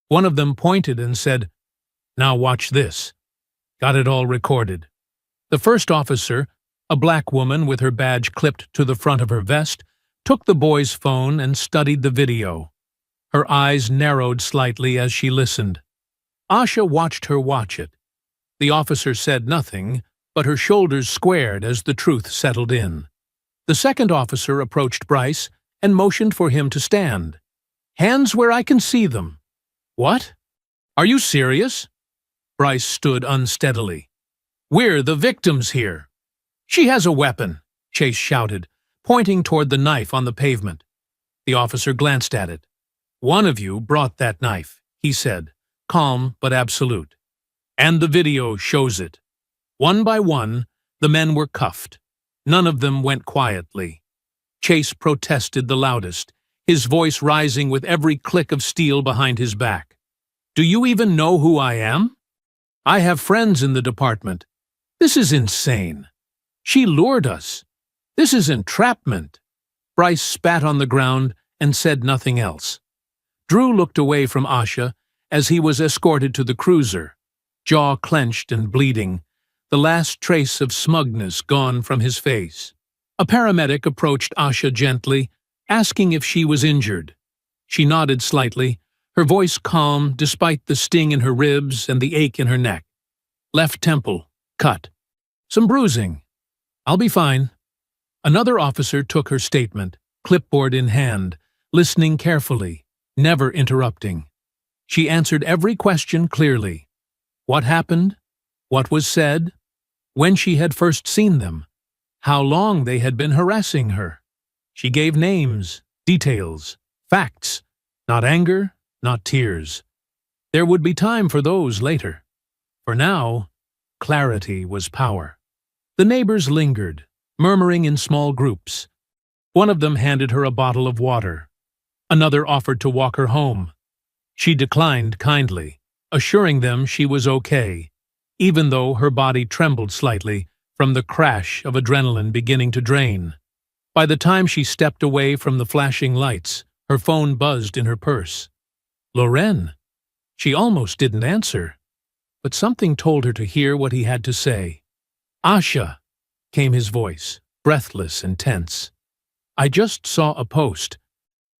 One of them pointed and said, 'Now watch this.' Got it all recorded." The first officer, a black woman with her badge clipped to the front of her vest, took the boy's phone and studied the video. Her eyes narrowed slightly as she listened. Asha watched her watch it. The officer said nothing, but her shoulders squared as the truth settled in. The second officer approached Bryce and motioned for him to stand. "Hands where I can see them." "What? Are you serious?" Bryce stood unsteadily. "We're the victims here." "She has a weapon," Chase shouted, pointing toward the knife on the pavement. The officer glanced at it. "One of you brought that knife," he said, calm but absolute. "And the video shows it." One by one, the men were cuffed. None of them went quietly. Chase protested the loudest, his voice rising with every click of steel behind his back. "Do you even know who I am? I have friends in the department. This is insane. She lured us. This is entrapment. Bryce spat on the ground and said nothing else. Drew looked away from Asha as he was escorted to the cruiser, jaw clenched and bleeding, the last trace of smugness gone from his face. A paramedic approached Asha gently, asking if she was injured. She nodded slightly, her voice calm despite the sting in her ribs and the ache in her neck. Left temple, cut. Some bruising. I'll be fine. Another officer took her statement, clipboard in hand, listening carefully, never interrupting. She answered every question clearly. What happened? What was said? When she had first seen them? How long they had been harassing her? She gave names, details, facts, not anger, not tears. There would be time for those later. For now, clarity was power. The neighbors lingered, murmuring in small groups. One of them handed her a bottle of water. Another offered to walk her home. She declined kindly, assuring them she was okay, even though her body trembled slightly from the crash of adrenaline beginning to drain. By the time she stepped away from the flashing lights, her phone buzzed in her purse. Loren. She almost didn't answer, but something told her to hear what he had to say. Asha, came his voice, breathless and tense. I just saw a post.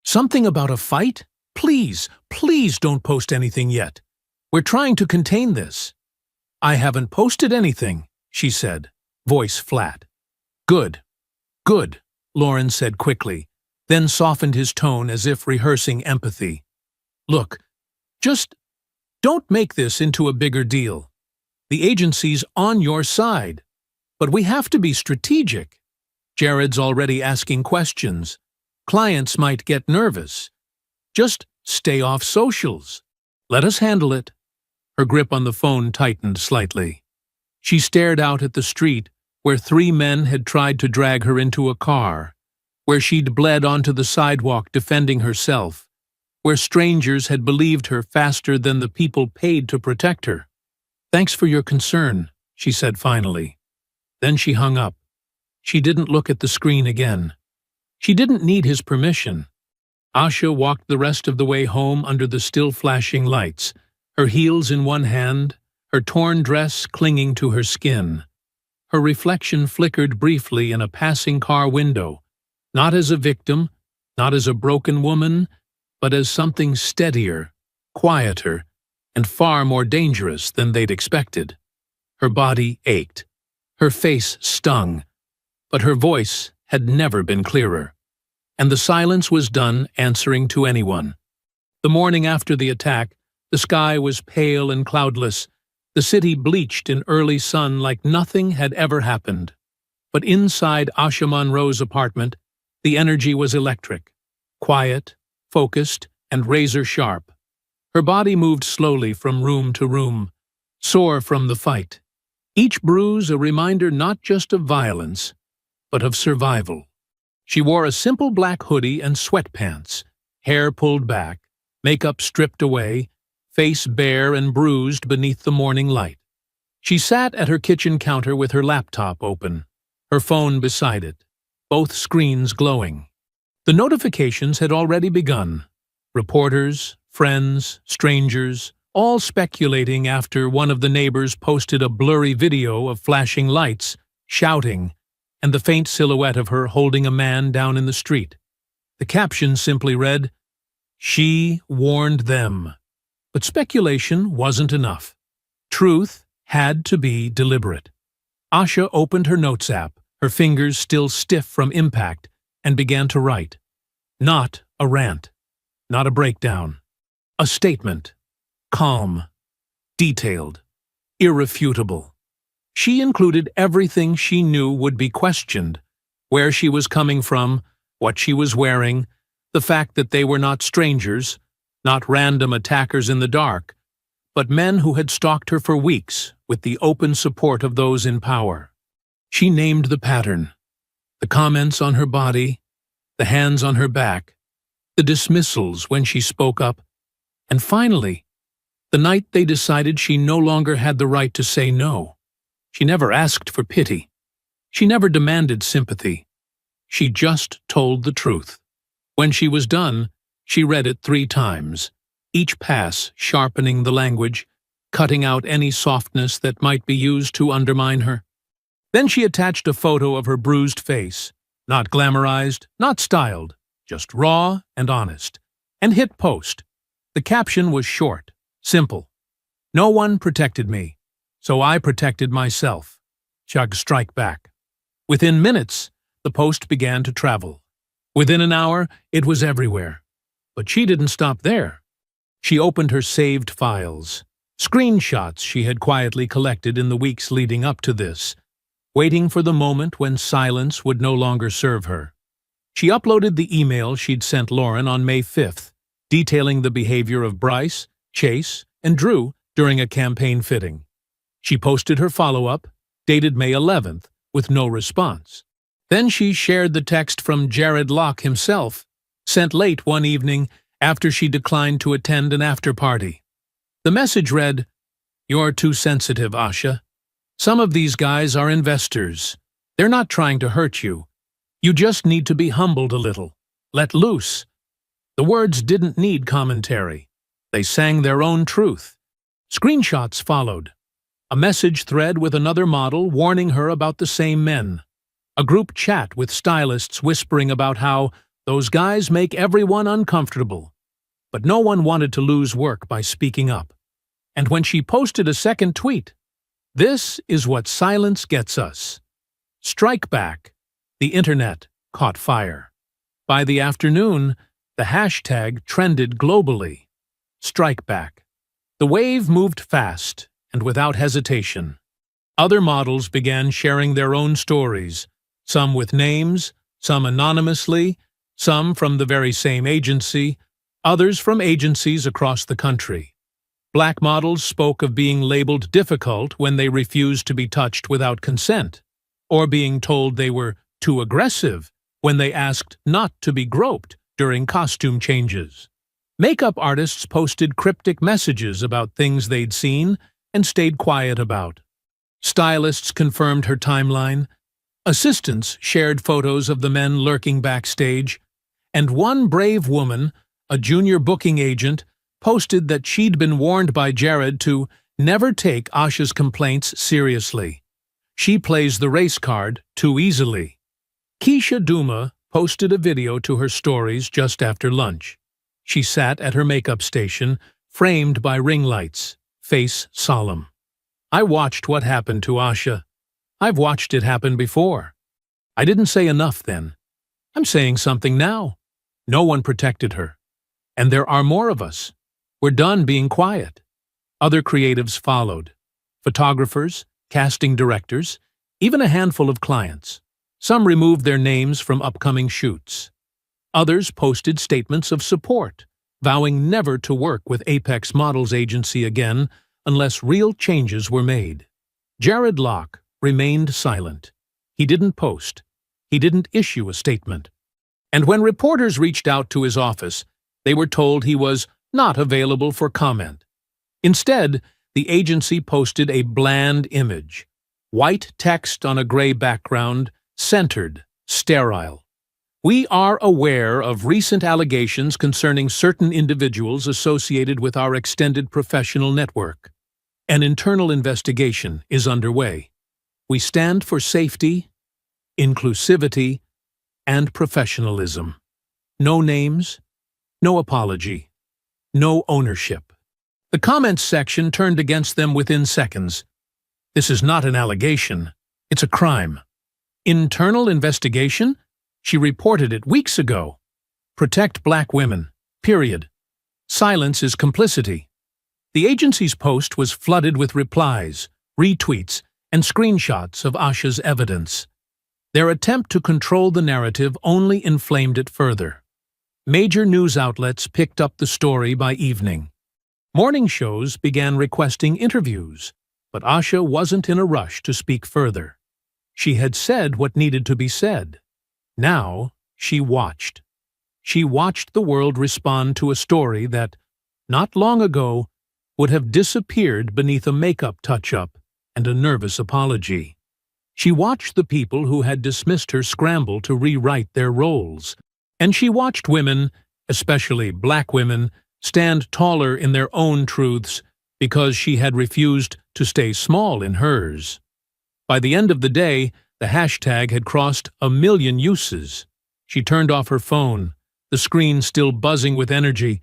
Something about a fight? Please, please don't post anything yet. We're trying to contain this. I haven't posted anything, she said, voice flat. Good, good, Lauren said quickly, then softened his tone as if rehearsing empathy. Look, just don't make this into a bigger deal. The agency's on your side, but we have to be strategic. Jared's already asking questions. Clients might get nervous. Just stay off socials. Let us handle it. Her grip on the phone tightened slightly. She stared out at the street where 3 men had tried to drag her into a car, where she'd bled onto the sidewalk defending herself, where strangers had believed her faster than the people paid to protect her. Thanks for your concern, she said finally. Then she hung up. She didn't look at the screen again. She didn't need his permission. Asha walked the rest of the way home under the still flashing lights, her heels in one hand, her torn dress clinging to her skin. Her reflection flickered briefly in a passing car window, not as a victim, not as a broken woman, but as something steadier, quieter, and far more dangerous than they'd expected. Her body ached. Her face stung, but her voice had never been clearer, and the silence was done answering to anyone. The morning after the attack, the sky was pale and cloudless, the city bleached in early sun like nothing had ever happened. But inside Asha Monroe's apartment, the energy was electric, quiet, focused, and razor-sharp. Her body moved slowly from room to room, sore from the fight. Each bruise a reminder not just of violence, but of survival. She wore a simple black hoodie and sweatpants, hair pulled back, makeup stripped away, face bare and bruised beneath the morning light. She sat at her kitchen counter with her laptop open, her phone beside it, both screens glowing. The notifications had already begun. Reporters, friends, strangers, all speculating after one of the neighbors posted a blurry video of flashing lights, shouting, and the faint silhouette of her holding a man down in the street. The caption simply read, "She warned them." But speculation wasn't enough. Truth had to be deliberate. Asha opened her notes app, her fingers still stiff from impact, and began to write. Not a rant, not a breakdown. A statement. Calm, detailed, irrefutable. She included everything she knew would be questioned, where she was coming from, what she was wearing, the fact that they were not strangers, not random attackers in the dark, but men who had stalked her for weeks with the open support of those in power. She named the pattern, the comments on her body, the hands on her back, the dismissals when she spoke up, and finally, the night they decided she no longer had the right to say no. She never asked for pity. She never demanded sympathy. She just told the truth. When she was done, she read it 3 times, each pass sharpening the language, cutting out any softness that might be used to undermine her. Then she attached a photo of her bruised face, not glamorized, not styled, just raw and honest, and hit post. The caption was short, simple. "No one protected me, so I protected myself." Chug strike back. Within minutes, the post began to travel. Within an hour, it was everywhere. But she didn't stop there. She opened her saved files, screenshots she had quietly collected in the weeks leading up to this, waiting for the moment when silence would no longer serve her. She uploaded the email she'd sent Lauren on May 5th, detailing the behavior of Bryce, Chase, and Drew during a campaign fitting. She posted her follow-up, dated May 11th, with no response. Then she shared the text from Jared Locke himself, sent late one evening after she declined to attend an after-party. The message read, "You're too sensitive, Asha. Some of these guys are investors. They're not trying to hurt you. You just need to be humbled a little. Let loose." The words didn't need commentary. They sang their own truth. Screenshots followed. A message thread with another model warning her about the same men. A group chat with stylists whispering about how those guys make everyone uncomfortable. But no one wanted to lose work by speaking up. And when she posted a second tweet, "This is what silence gets us." Strike back. The internet caught fire. By the afternoon, the hashtag trended globally. Strike back. The wave moved fast and without hesitation. Other models began sharing their own stories, some with names, some anonymously, some from the very same agency, others from agencies across the country. Black models spoke of being labeled difficult when they refused to be touched without consent, or being told they were too aggressive when they asked not to be groped during costume changes. Makeup artists posted cryptic messages about things they'd seen and stayed quiet about. Stylists confirmed her timeline. Assistants shared photos of the men lurking backstage, and one brave woman, a junior booking agent, posted that she'd been warned by Jared to never take Asha's complaints seriously. She plays the race card too easily. Keisha Duma posted a video to her stories just after lunch. She sat at her makeup station, framed by ring lights, face solemn. "I watched what happened to Asha. I've watched it happen before. I didn't say enough then. I'm saying something now. No one protected her. And there are more of us. We're done being quiet." Other creatives followed. Photographers, casting directors, even a handful of clients. Some removed their names from upcoming shoots. Others posted statements of support, vowing never to work with Apex Models Agency again unless real changes were made. Jared Locke remained silent. He didn't post. He didn't issue a statement. And when reporters reached out to his office, they were told he was not available for comment. Instead, the agency posted a bland image. White text on a gray background, centered, sterile. "We are aware of recent allegations concerning certain individuals associated with our extended professional network. An internal investigation is underway. We stand for safety, inclusivity, and professionalism. No names, no apology, no ownership." The comments section turned against them within seconds. "This is not an allegation. It's a crime." "Internal investigation? She reported it weeks ago. Protect black women. Period. Silence is complicity." The agency's post was flooded with replies, retweets, and screenshots of Asha's evidence. Their attempt to control the narrative only inflamed it further. Major news outlets picked up the story by evening. Morning shows began requesting interviews, but Asha wasn't in a rush to speak further. She had said what needed to be said. Now she watched. She watched the world respond to a story that, not long ago, would have disappeared beneath a makeup touch-up and a nervous apology. She watched the people who had dismissed her scramble to rewrite their roles. And she watched women, especially black women, stand taller in their own truths because she had refused to stay small in hers. By the end of the day, the hashtag had crossed 1 million uses. She turned off her phone, the screen still buzzing with energy,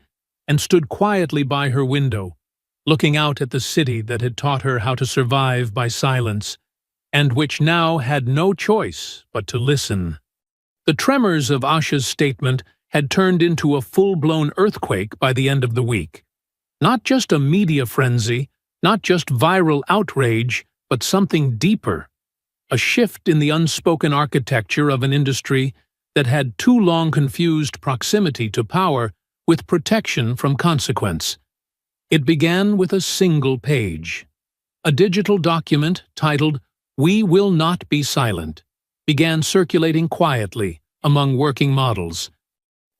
and stood quietly by her window, looking out at the city that had taught her how to survive by silence, and which now had no choice but to listen. The tremors of Asha's statement had turned into a full-blown earthquake by the end of the week. Not just a media frenzy, not just viral outrage, but something deeper. A shift in the unspoken architecture of an industry that had too long confused proximity to power with protection from consequence. It began with a single page. A digital document titled, "We Will Not Be Silent," began circulating quietly among working models.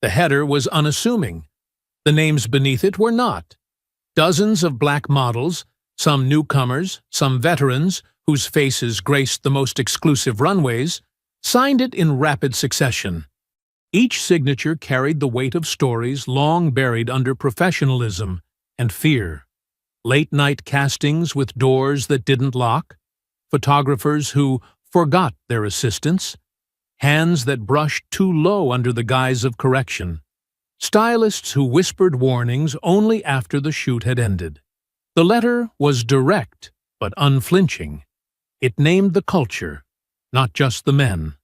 The header was unassuming. The names beneath it were not. Dozens of black models, some newcomers, some veterans, whose faces graced the most exclusive runways, signed it in rapid succession. Each signature carried the weight of stories long buried under professionalism and fear. Late-night castings with doors that didn't lock, photographers who forgot their assistants, hands that brushed too low under the guise of correction, stylists who whispered warnings only after the shoot had ended. The letter was direct but unflinching. It named the culture, not just the men.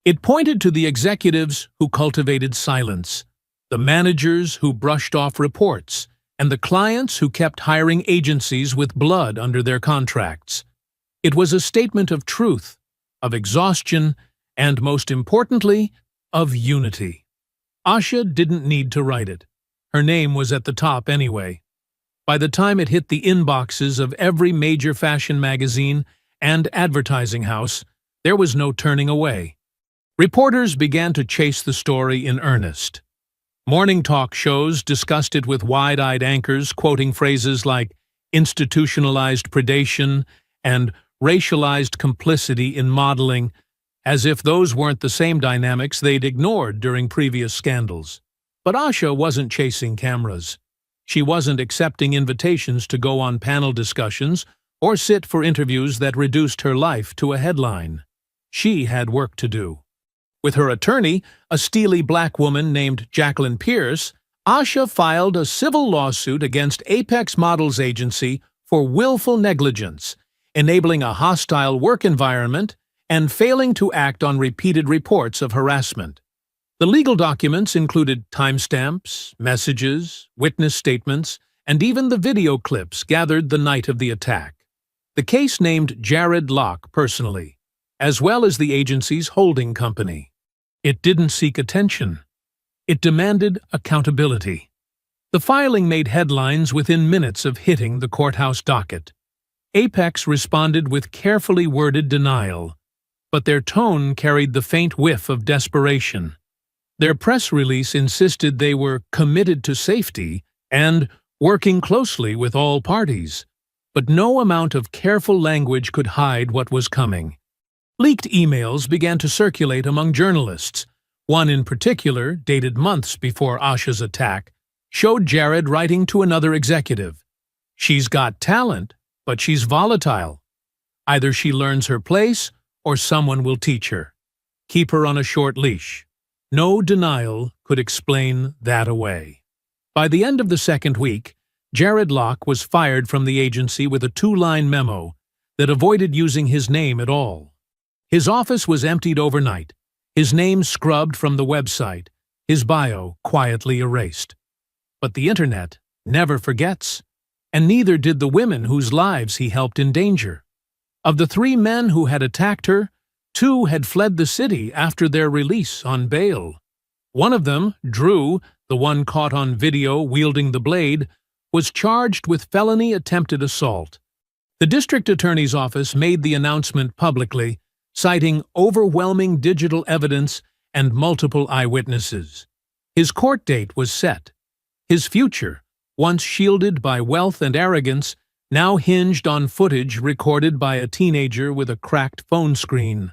It pointed to the executives who cultivated silence, the managers who brushed off reports, and the clients who kept hiring agencies with blood under their contracts. It was a statement of truth, of exhaustion, and most importantly, of unity. Asha didn't need to write it. Her name was at the top anyway. By the time it hit the inboxes of every major fashion magazine and advertising house, there was no turning away. Reporters began to chase the story in earnest. Morning talk shows discussed it with wide-eyed anchors quoting phrases like institutionalized predation and racialized complicity in modeling, as if those weren't the same dynamics they'd ignored during previous scandals. But Asha wasn't chasing cameras. She wasn't accepting invitations to go on panel discussions or sit for interviews that reduced her life to a headline. She had work to do. With her attorney, a steely black woman named Jacqueline Pierce, Asha filed a civil lawsuit against Apex Models Agency for willful negligence, enabling a hostile work environment and failing to act on repeated reports of harassment. The legal documents included timestamps, messages, witness statements, and even the video clips gathered the night of the attack. The case named Jared Locke personally, as well as the agency's holding company. It didn't seek attention. It demanded accountability. The filing made headlines within minutes of hitting the courthouse docket. Apex responded with carefully worded denial, but their tone carried the faint whiff of desperation. Their press release insisted they were committed to safety and working closely with all parties, but no amount of careful language could hide what was coming. Leaked emails began to circulate among journalists. One in particular, dated months before Asha's attack, showed Jared writing to another executive. "She's got talent, but she's volatile. Either she learns her place or someone will teach her. Keep her on a short leash." No denial could explain that away. By the end of the second week, Jared Locke was fired from the agency with a 2-line memo that avoided using his name at all. His office was emptied overnight, his name scrubbed from the website, his bio quietly erased. But the internet never forgets, and neither did the women whose lives he helped endanger. Of the 3 men who had attacked her, 2 had fled the city after their release on bail. One of them, Drew, the one caught on video wielding the blade, was charged with felony attempted assault. The district attorney's office made the announcement publicly, citing overwhelming digital evidence and multiple eyewitnesses. His court date was set. His future, once shielded by wealth and arrogance, now hinged on footage recorded by a teenager with a cracked phone screen.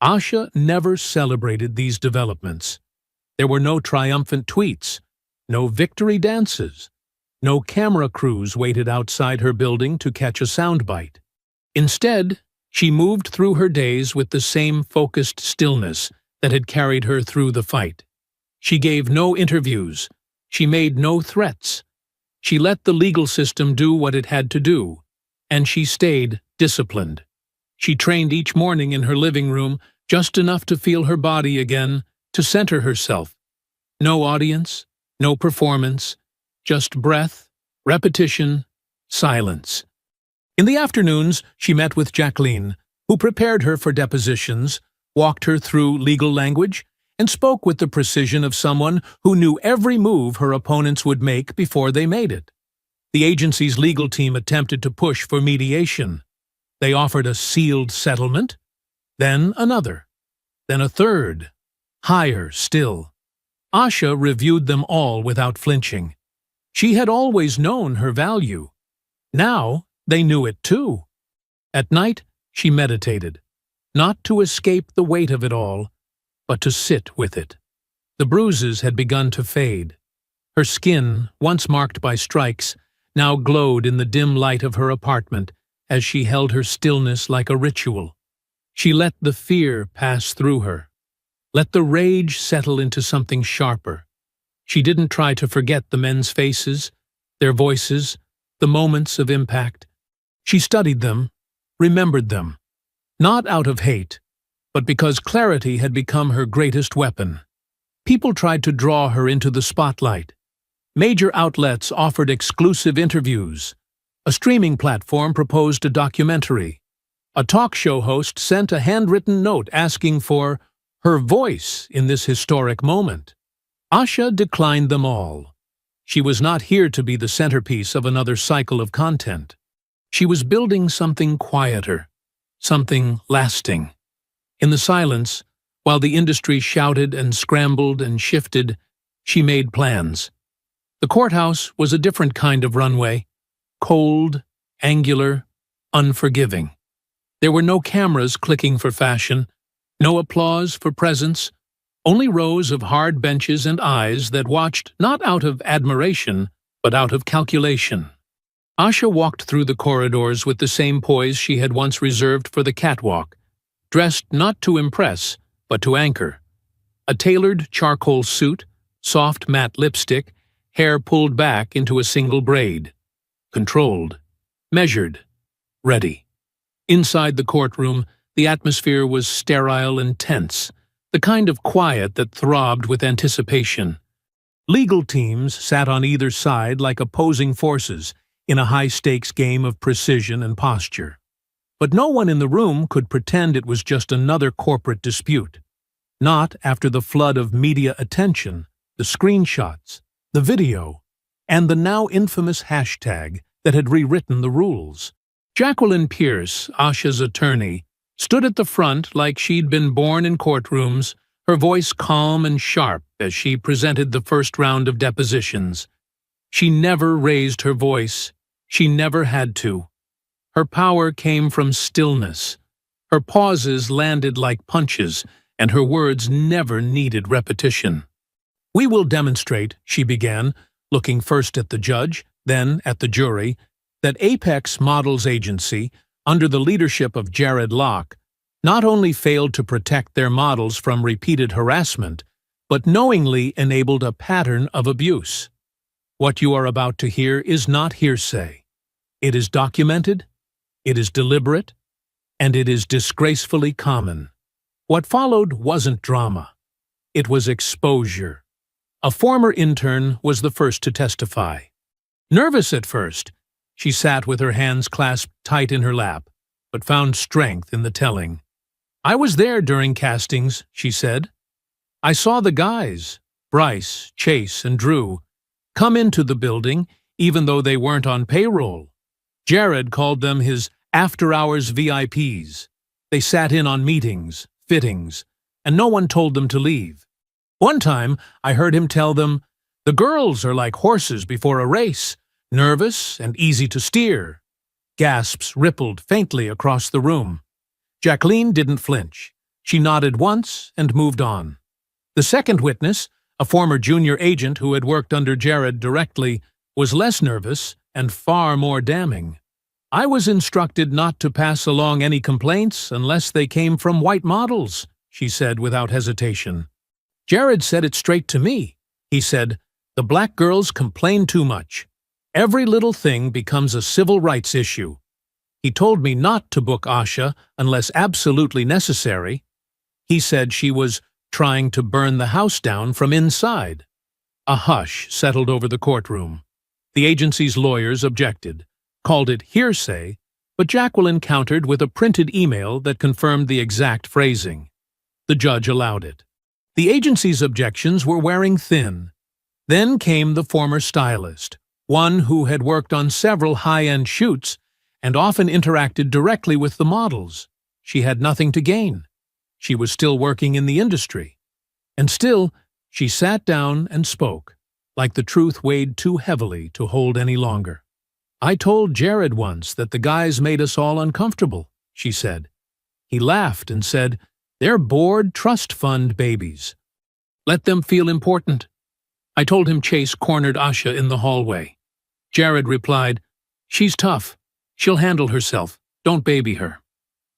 Asha never celebrated these developments. There were no triumphant tweets, no victory dances, no camera crews waited outside her building to catch a soundbite. Instead, she moved through her days with the same focused stillness that had carried her through the fight. She gave no interviews. She made no threats. She let the legal system do what it had to do, and she stayed disciplined. She trained each morning in her living room just enough to feel her body again, to center herself. No audience, no performance, just breath, repetition, silence. In the afternoons, she met with Jacqueline, who prepared her for depositions, walked her through legal language, and spoke with the precision of someone who knew every move her opponents would make before they made it. The agency's legal team attempted to push for mediation. They offered a sealed settlement, then another, then a third, higher still. Asha reviewed them all without flinching. She had always known her value. Now they knew it too. At night, she meditated, not to escape the weight of it all, but to sit with it. The bruises had begun to fade. Her skin, once marked by strikes, now glowed in the dim light of her apartment as she held her stillness like a ritual. She let the fear pass through her. Let the rage settle into something sharper. She didn't try to forget the men's faces, their voices, the moments of impact. She studied them, remembered them, not out of hate, but because clarity had become her greatest weapon. People tried to draw her into the spotlight. Major outlets offered exclusive interviews. A streaming platform proposed a documentary. A talk show host sent a handwritten note asking for her voice in this historic moment. Asha declined them all. She was not here to be the centerpiece of another cycle of content. She was building something quieter, something lasting. In the silence, while the industry shouted and scrambled and shifted, she made plans. The courthouse was a different kind of runway, cold, angular, unforgiving. There were no cameras clicking for fashion, no applause for presence, only rows of hard benches and eyes that watched not out of admiration, but out of calculation. Asha walked through the corridors with the same poise she had once reserved for the catwalk, dressed not to impress, but to anchor. A tailored charcoal suit, soft matte lipstick, hair pulled back into a single braid. Controlled, measured, ready. Inside the courtroom, the atmosphere was sterile and tense, the kind of quiet that throbbed with anticipation. Legal teams sat on either side like opposing forces in a high-stakes game of precision and posture. But no one in the room could pretend it was just another corporate dispute. Not after the flood of media attention, the screenshots, the video, and the now infamous hashtag that had rewritten the rules. Jacqueline Pierce, Asha's attorney, stood at the front like she'd been born in courtrooms, her voice calm and sharp as she presented the first round of depositions. She never raised her voice. She never had to. Her power came from stillness. Her pauses landed like punches, and her words never needed repetition. "We will demonstrate," she began, looking first at the judge, then at the jury, that Apex Models Agency, under the leadership of Jared Locke, not only failed to protect their models from repeated harassment, but knowingly enabled a pattern of abuse. What you are about to hear is not hearsay. It is documented, it is deliberate, and it is disgracefully common. What followed wasn't drama. It was exposure. A former intern was the first to testify. Nervous at first, she sat with her hands clasped tight in her lap, but found strength in the telling. "I was there during castings," she said. "I saw the guys, Bryce, Chase, and Drew, come into the building even though they weren't on payroll. Jared called them his after-hours VIPs. They sat in on meetings, fittings, and no one told them to leave. One time, I heard him tell them, 'The girls are like horses before a race, nervous and easy to steer. Gasps rippled faintly across the room. Jacqueline didn't flinch. She nodded once and moved on. The second witness, a former junior agent who had worked under Jared directly, was less nervous and far more damning. "I was instructed not to pass along any complaints unless they came from white models," she said without hesitation. "Jared said it straight to me. He said, 'The black girls complain too much. Every little thing becomes a civil rights issue.' He told me not to book Asha unless absolutely necessary. He said she was trying to burn the house down from inside." A hush settled over the courtroom. The agency's lawyers objected, called it hearsay, but Jacqueline countered with a printed email that confirmed the exact phrasing. The judge allowed it. The agency's objections were wearing thin. Then came the former stylist, one who had worked on several high-end shoots and often interacted directly with the models. She had nothing to gain. She was still working in the industry. And still, she sat down and spoke, like the truth weighed too heavily to hold any longer. "I told Jared once that the guys made us all uncomfortable," she said. "He laughed and said, 'They're bored trust fund babies. Let them feel important.' I told him Chase cornered Asha in the hallway. Jared replied, 'She's tough. She'll handle herself. Don't baby her.'"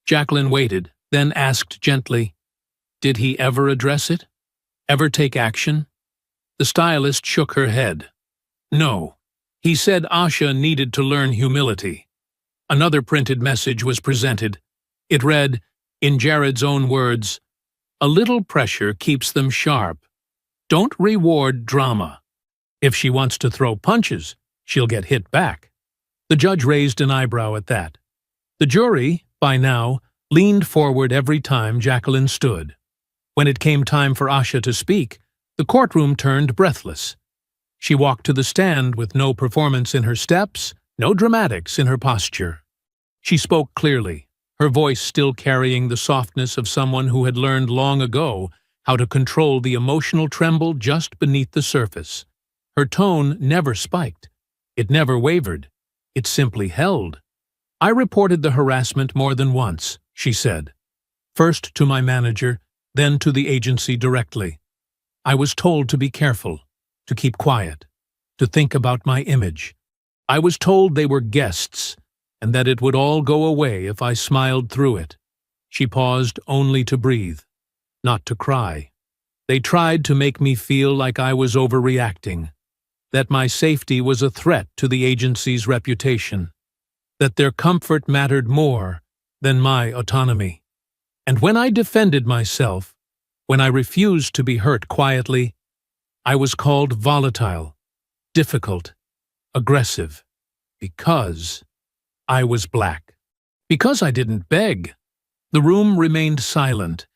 Jacqueline waited, then asked gently, "Did he ever address it? Ever take action?" The stylist shook her head. "No. He said Asha needed to learn humility." Another printed message was presented. It read, in Jared's own words, "A little pressure keeps them sharp. Don't reward drama. If she wants to throw punches, she'll get hit back." The judge raised an eyebrow at that. The jury, by now, leaned forward every time Jacqueline stood. When it came time for Asha to speak, the courtroom turned breathless. She walked to the stand with no performance in her steps, no dramatics in her posture. She spoke clearly, her voice still carrying the softness of someone who had learned long ago how to control the emotional tremble just beneath the surface. Her tone never spiked. It never wavered. It simply held. "I reported the harassment more than once," she said. "First to my manager, then to the agency directly. I was told to be careful, to keep quiet, to think about my image. I was told they were guests, and that it would all go away if I smiled through it." She paused only to breathe, not to cry. "They tried to make me feel like I was overreacting, that my safety was a threat to the agency's reputation, that their comfort mattered more than my autonomy. And when I defended myself, when I refused to be hurt quietly, I was called volatile, difficult, aggressive, because I was black. Because I didn't beg." The room remained silent,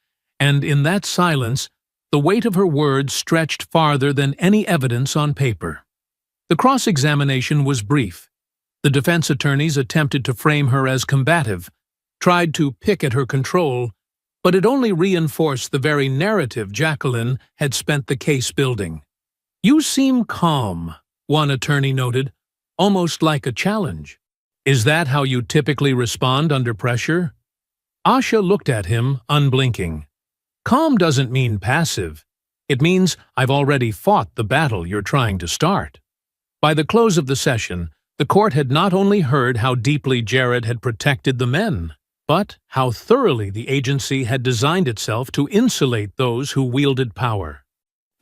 and in that silence, the weight of her words stretched farther than any evidence on paper. The cross-examination was brief. The defense attorneys attempted to frame her as combative, tried to pick at her control, but it only reinforced the very narrative Jacqueline had spent the case building. "You seem calm," one attorney noted, "almost like a challenge. Is that how you typically respond under pressure?" Asha looked at him, unblinking. "Calm doesn't mean passive. It means I've already fought the battle you're trying to start." By the close of the session, the court had not only heard how deeply Jared had protected the men, but how thoroughly the agency had designed itself to insulate those who wielded power.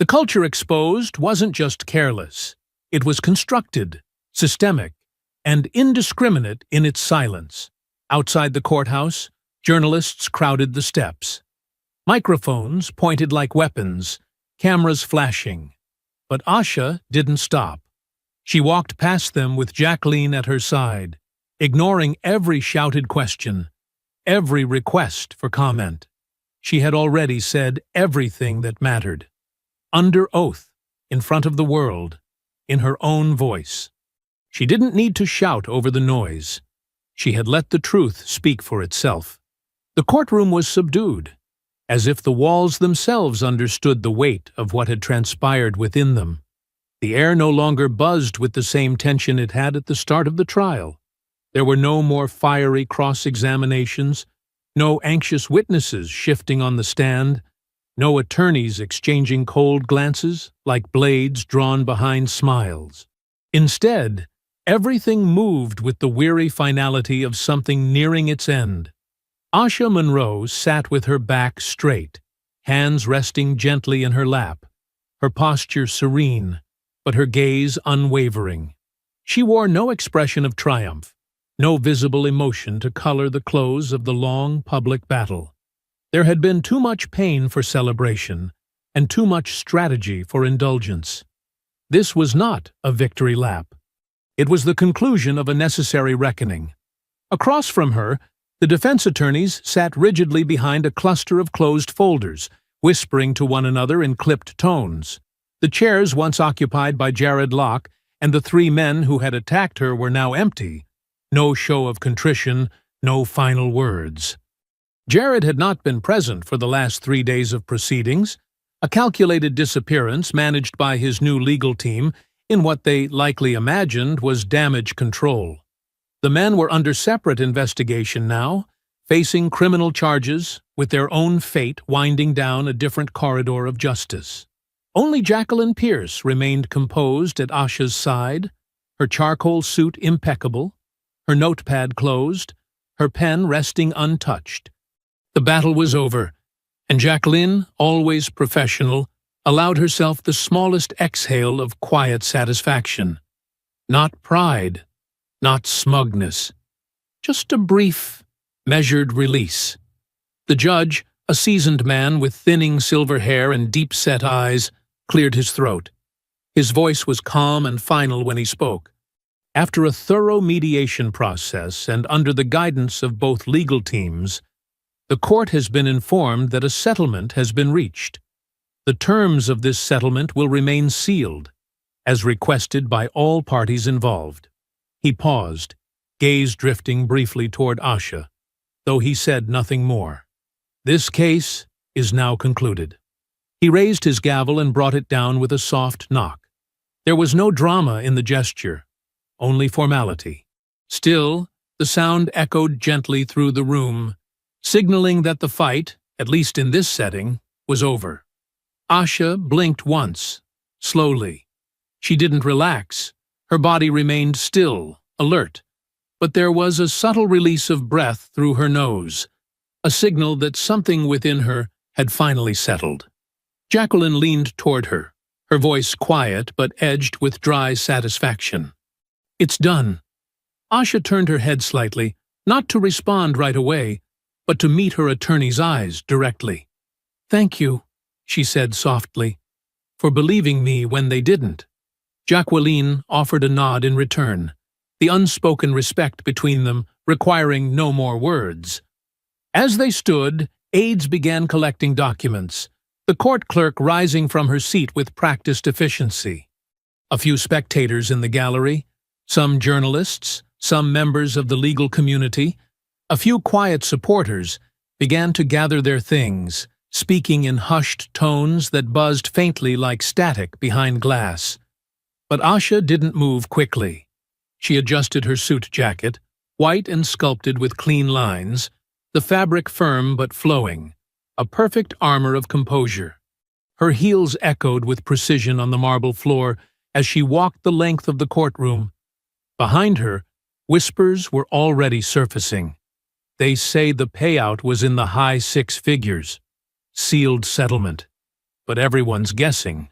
The culture exposed wasn't just careless. It was constructed, systemic, and indiscriminate in its silence. Outside the courthouse, journalists crowded the steps. Microphones pointed like weapons, cameras flashing. But Asha didn't stop. She walked past them with Jacqueline at her side, ignoring every shouted question, every request for comment. She had already said everything that mattered. Under oath, in front of the world, in her own voice. She didn't need to shout over the noise. She had let the truth speak for itself. The courtroom was subdued, as if the walls themselves understood the weight of what had transpired within them. The air no longer buzzed with the same tension it had at the start of the trial. There were no more fiery cross-examinations, no anxious witnesses shifting on the stand, no attorneys exchanging cold glances like blades drawn behind smiles. Instead, everything moved with the weary finality of something nearing its end. Asha Monroe sat with her back straight, hands resting gently in her lap, her posture serene, but her gaze unwavering. She wore no expression of triumph, no visible emotion to color the close of the long public battle. There had been too much pain for celebration, and too much strategy for indulgence. This was not a victory lap. It was the conclusion of a necessary reckoning. Across from her, the defense attorneys sat rigidly behind a cluster of closed folders, whispering to one another in clipped tones. The chairs once occupied by Jared Locke and the three men who had attacked her were now empty. No show of contrition, no final words. Jared had not been present for the last 3 days of proceedings, a calculated disappearance managed by his new legal team in what they likely imagined was damage control. The men were under separate investigation now, facing criminal charges, with their own fate winding down a different corridor of justice. Only Jacqueline Pierce remained composed at Asha's side, her charcoal suit impeccable, her notepad closed, her pen resting untouched. The battle was over, and Jacqueline, always professional, allowed herself the smallest exhale of quiet satisfaction. Not pride, not smugness, just a brief, measured release. The judge, a seasoned man with thinning silver hair and deep-set eyes, cleared his throat. His voice was calm and final when he spoke. After a thorough mediation process and under the guidance of both legal teams, the court has been informed that a settlement has been reached. The terms of this settlement will remain sealed, as requested by all parties involved. He paused, gaze drifting briefly toward Asha, though he said nothing more. This case is now concluded. He raised his gavel and brought it down with a soft knock. There was no drama in the gesture, only formality. Still, the sound echoed gently through the room, signaling that the fight, at least in this setting, was over. Asha blinked once, slowly. She didn't relax. Her body remained still, alert, but there was a subtle release of breath through her nose, a signal that something within her had finally settled. Jacqueline leaned toward her, her voice quiet but edged with dry satisfaction. "It's done." Asha turned her head slightly, not to respond right away, but to meet her attorney's eyes directly. "Thank you," she said softly, "for believing me when they didn't." Jacqueline offered a nod in return, the unspoken respect between them requiring no more words. As they stood, aides began collecting documents, the court clerk rising from her seat with practiced efficiency. A few spectators in the gallery, some journalists, some members of the legal community, a few quiet supporters, began to gather their things, speaking in hushed tones that buzzed faintly like static behind glass. But Asha didn't move quickly. She adjusted her suit jacket, white and sculpted with clean lines, the fabric firm but flowing, a perfect armor of composure. Her heels echoed with precision on the marble floor as she walked the length of the courtroom. Behind her, whispers were already surfacing. They say the payout was in the high 6 figures. Sealed settlement. But everyone's guessing.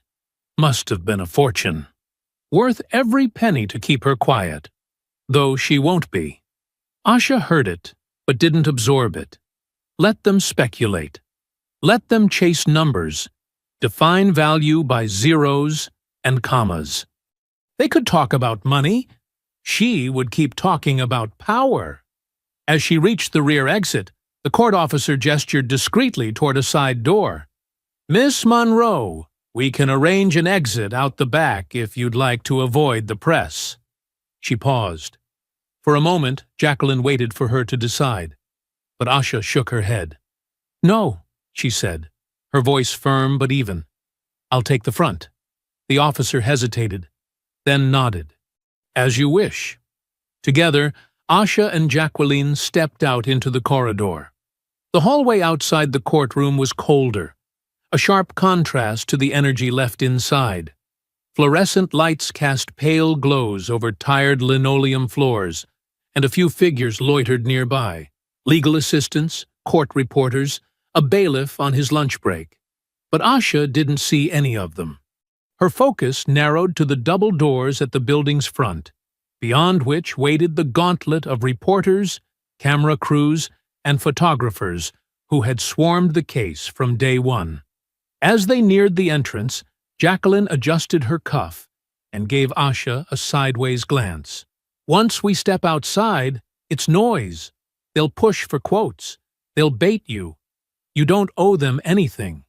Must have been a fortune. Worth every penny to keep her quiet. Though she won't be. Asha heard it, but didn't absorb it. Let them speculate. Let them chase numbers. Define value by zeros and commas. They could talk about money. She would keep talking about power. As she reached the rear exit, the court officer gestured discreetly toward a side door. "Miss Monroe, we can arrange an exit out the back if you'd like to avoid the press." She paused. For a moment, Jacqueline waited for her to decide, but Asha shook her head. "No," she said, her voice firm but even. "I'll take the front." The officer hesitated, then nodded. "As you wish." Together, Asha and Jacqueline stepped out into the corridor. The hallway outside the courtroom was colder, a sharp contrast to the energy left inside. Fluorescent lights cast pale glows over tired linoleum floors, and a few figures loitered nearby. Legal assistants, court reporters, a bailiff on his lunch break. But Asha didn't see any of them. Her focus narrowed to the double doors at the building's front, beyond which waited the gauntlet of reporters, camera crews, and photographers who had swarmed the case from day one. As they neared the entrance, Jacqueline adjusted her cuff and gave Asha a sideways glance. "Once we step outside, it's noise. They'll push for quotes. They'll bait you. You don't owe them anything."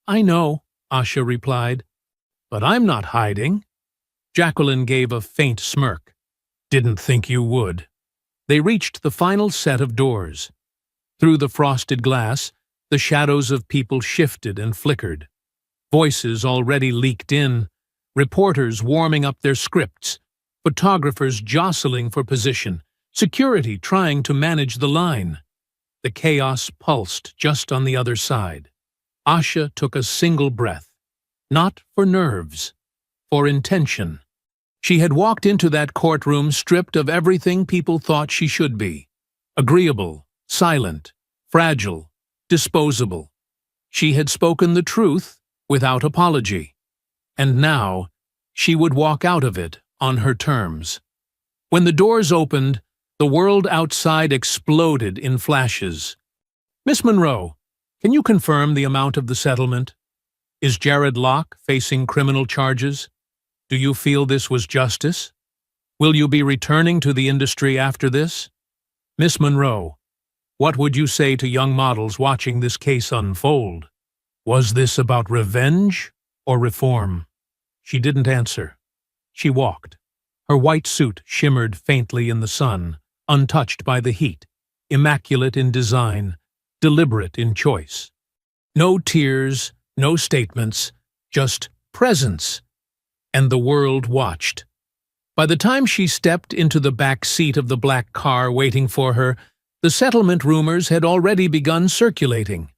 "I know," Asha replied. "But I'm not hiding." Jacqueline gave a faint smirk. "Didn't think you would." They reached the final set of doors. Through the frosted glass, the shadows of people shifted and flickered. Voices already leaked in, reporters warming up their scripts, photographers jostling for position, security trying to manage the line. The chaos pulsed just on the other side. Asha took a single breath, not for nerves, for intention. She had walked into that courtroom stripped of everything people thought she should be: agreeable, silent, fragile, disposable. She had spoken the truth without apology, and now she would walk out of it on her terms. When the doors opened, the world outside exploded in flashes. "Miss Monroe, can you confirm the amount of the settlement? Is Jared Locke facing criminal charges? Do you feel this was justice? Will you be returning to the industry after this? Miss Monroe, what would you say to young models watching this case unfold? Was this about revenge or reform?" She didn't answer. She walked. Her white suit shimmered faintly in the sun, untouched by the heat, immaculate in design, deliberate in choice. No tears, no statements, just presence. And the world watched. By the time she stepped into the back seat of the black car waiting for her, the settlement rumors had already begun circulating.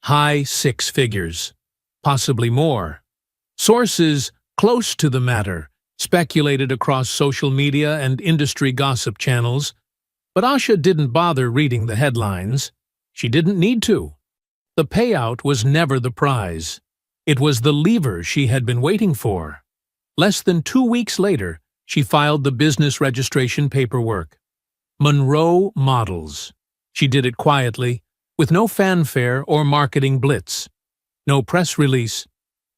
High six figures, possibly more. Sources close to the matter speculated across social media and industry gossip channels, but Asha didn't bother reading the headlines. She didn't need to. The payout was never the prize. It was the lever she had been waiting for. Less than 2 weeks later, she filed the business registration paperwork. Monroe Models. She did it quietly, with no fanfare or marketing blitz. No press release,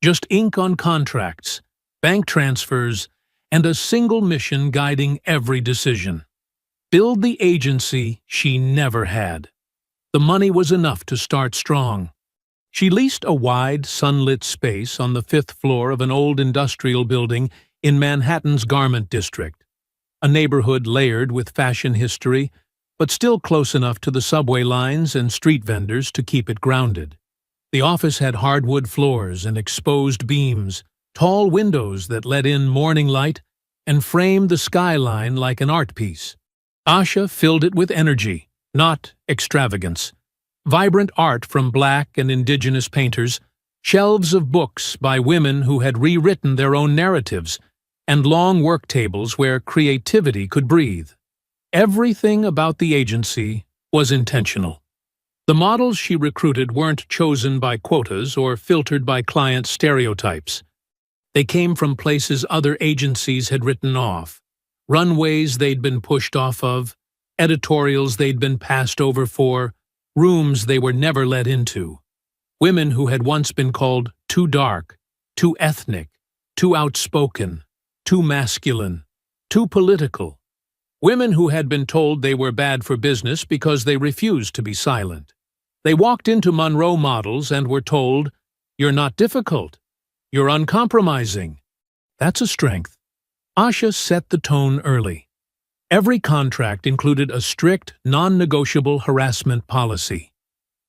just ink on contracts, bank transfers, and a single mission guiding every decision. Build the agency she never had. The money was enough to start strong. She leased a wide, sunlit space on the 5th floor of an old industrial building in Manhattan's Garment District, a neighborhood layered with fashion history, but still close enough to the subway lines and street vendors to keep it grounded. The office had hardwood floors and exposed beams, tall windows that let in morning light and framed the skyline like an art piece. Asha filled it with energy, not extravagance. Vibrant art from Black and Indigenous painters, shelves of books by women who had rewritten their own narratives, and long work tables where creativity could breathe. Everything about the agency was intentional. The models she recruited weren't chosen by quotas or filtered by client stereotypes. They came from places other agencies had written off, runways they'd been pushed off of, editorials they'd been passed over for, rooms they were never let into. Women who had once been called too dark, too ethnic, too outspoken, too masculine, too political. Women who had been told they were bad for business because they refused to be silent. They walked into Monroe Models and were told, "You're not difficult. You're uncompromising." That's a strength. Asha set the tone early. Every contract included a strict, non-negotiable harassment policy.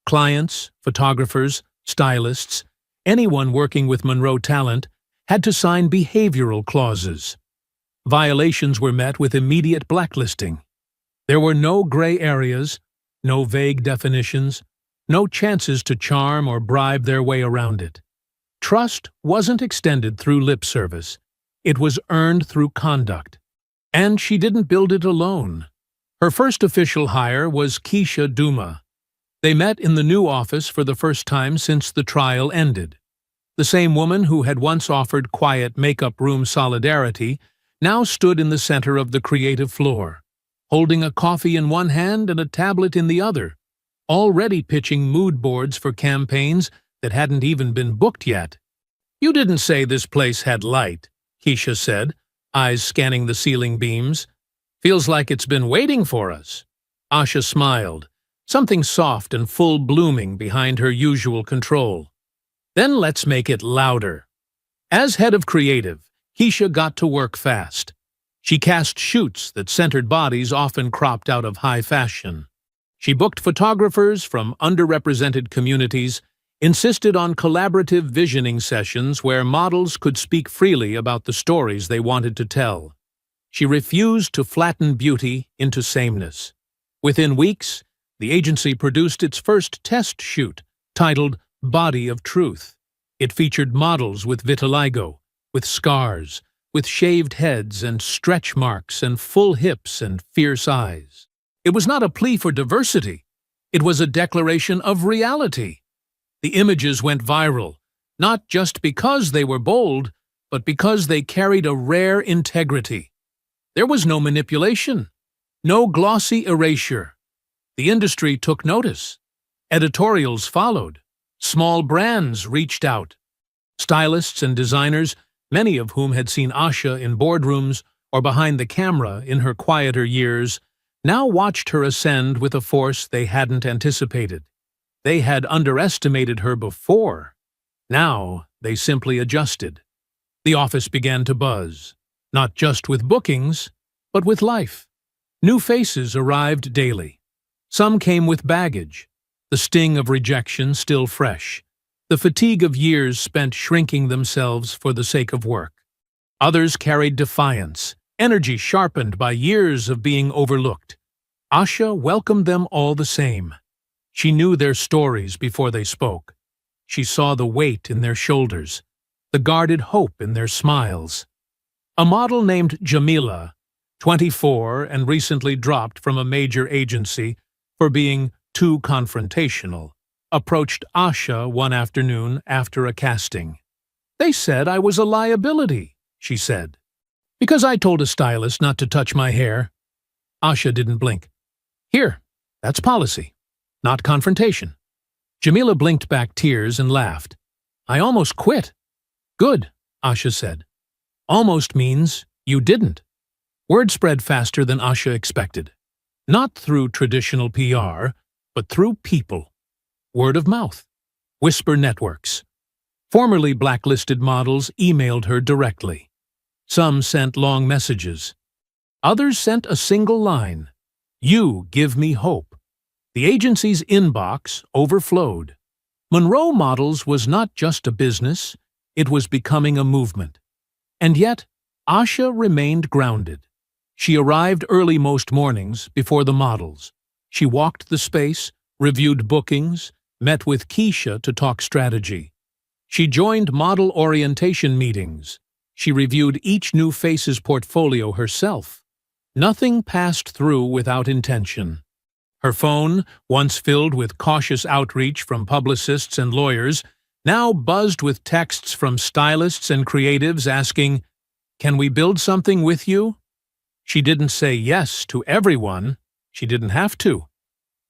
Clients, photographers, stylists, anyone working with Monroe talent had to sign behavioral clauses. Violations were met with immediate blacklisting. There were no gray areas, no vague definitions, no chances to charm or bribe their way around it. Trust wasn't extended through lip service. It was earned through conduct. And she didn't build it alone. Her first official hire was Keisha Duma. They met in the new office for the first time since the trial ended. The same woman who had once offered quiet makeup room solidarity now stood in the center of the creative floor, holding a coffee in one hand and a tablet in the other, already pitching mood boards for campaigns that hadn't even been booked yet. "You didn't say this place had light," Keisha said, eyes scanning the ceiling beams. "Feels like it's been waiting for us." Asha smiled, something soft and full-blooming behind her usual control. "Then let's make it louder." As head of creative, Keisha got to work fast. She cast shoots that centered bodies often cropped out of high fashion. She booked photographers from underrepresented communities, insisted on collaborative visioning sessions where models could speak freely about the stories they wanted to tell. She refused to flatten beauty into sameness. Within weeks, the agency produced its first test shoot, titled Body of Truth. It featured models with vitiligo, with scars, with shaved heads and stretch marks and full hips and fierce eyes. It was not a plea for diversity. It was a declaration of reality. The images went viral, not just because they were bold, but because they carried a rare integrity. There was no manipulation, no glossy erasure. The industry took notice. Editorials followed. Small brands reached out. Stylists and designers, many of whom had seen Asha in boardrooms or behind the camera in her quieter years, now watched her ascend with a force they hadn't anticipated. They had underestimated her before. Now they simply adjusted. The office began to buzz, not just with bookings, but with life. New faces arrived daily. Some came with baggage, the sting of rejection still fresh, the fatigue of years spent shrinking themselves for the sake of work. Others carried defiance, energy sharpened by years of being overlooked. Asha welcomed them all the same. She knew their stories before they spoke. She saw the weight in their shoulders, the guarded hope in their smiles. A model named Jamila, 24 and recently dropped from a major agency for being too confrontational, approached Asha one afternoon after a casting. "They said I was a liability," she said, "because I told a stylist not to touch my hair." Asha didn't blink. "Here, that's policy, not confrontation." Jamila blinked back tears and laughed. "I almost quit." "Good," Asha said. "Almost means you didn't." Word spread faster than Asha expected. Not through traditional PR, but through people. Word of mouth. Whisper networks. Formerly blacklisted models emailed her directly. Some sent long messages. Others sent a single line. "You give me hope." The agency's inbox overflowed. Monroe Models was not just a business, it was becoming a movement. And yet, Asha remained grounded. She arrived early most mornings, before the models. She walked the space, reviewed bookings, met with Keisha to talk strategy. She joined model orientation meetings. She reviewed each new face's portfolio herself. Nothing passed through without intention. Her phone, once filled with cautious outreach from publicists and lawyers, now buzzed with texts from stylists and creatives asking, "Can we build something with you?" She didn't say yes to everyone. She didn't have to.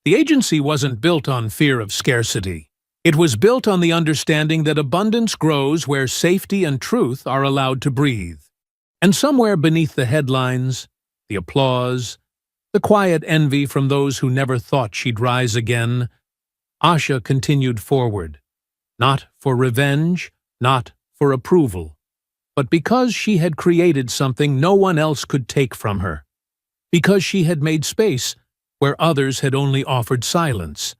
The agency wasn't built on fear of scarcity. It was built on the understanding that abundance grows where safety and truth are allowed to breathe. And somewhere beneath the headlines, the applause, the quiet envy from those who never thought she'd rise again, Asha continued forward. Not for revenge, not for approval, but because she had created something no one else could take from her. Because she had made space where others had only offered silence.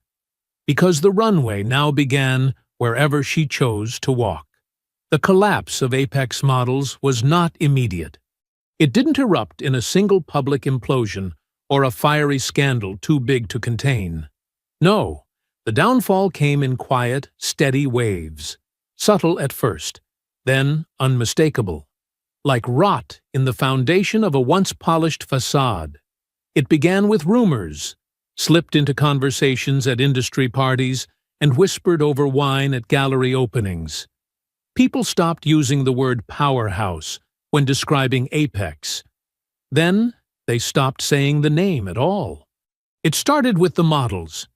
Because the runway now began wherever she chose to walk. The collapse of Apex Models was not immediate. It didn't erupt in a single public implosion or a fiery scandal too big to contain. No, the downfall came in quiet, steady waves, subtle at first, then unmistakable, like rot in the foundation of a once polished facade. It began with rumors, slipped into conversations at industry parties, and whispered over wine at gallery openings. People stopped using the word powerhouse when describing Apex. Then they stopped saying the name at all. It started with the models.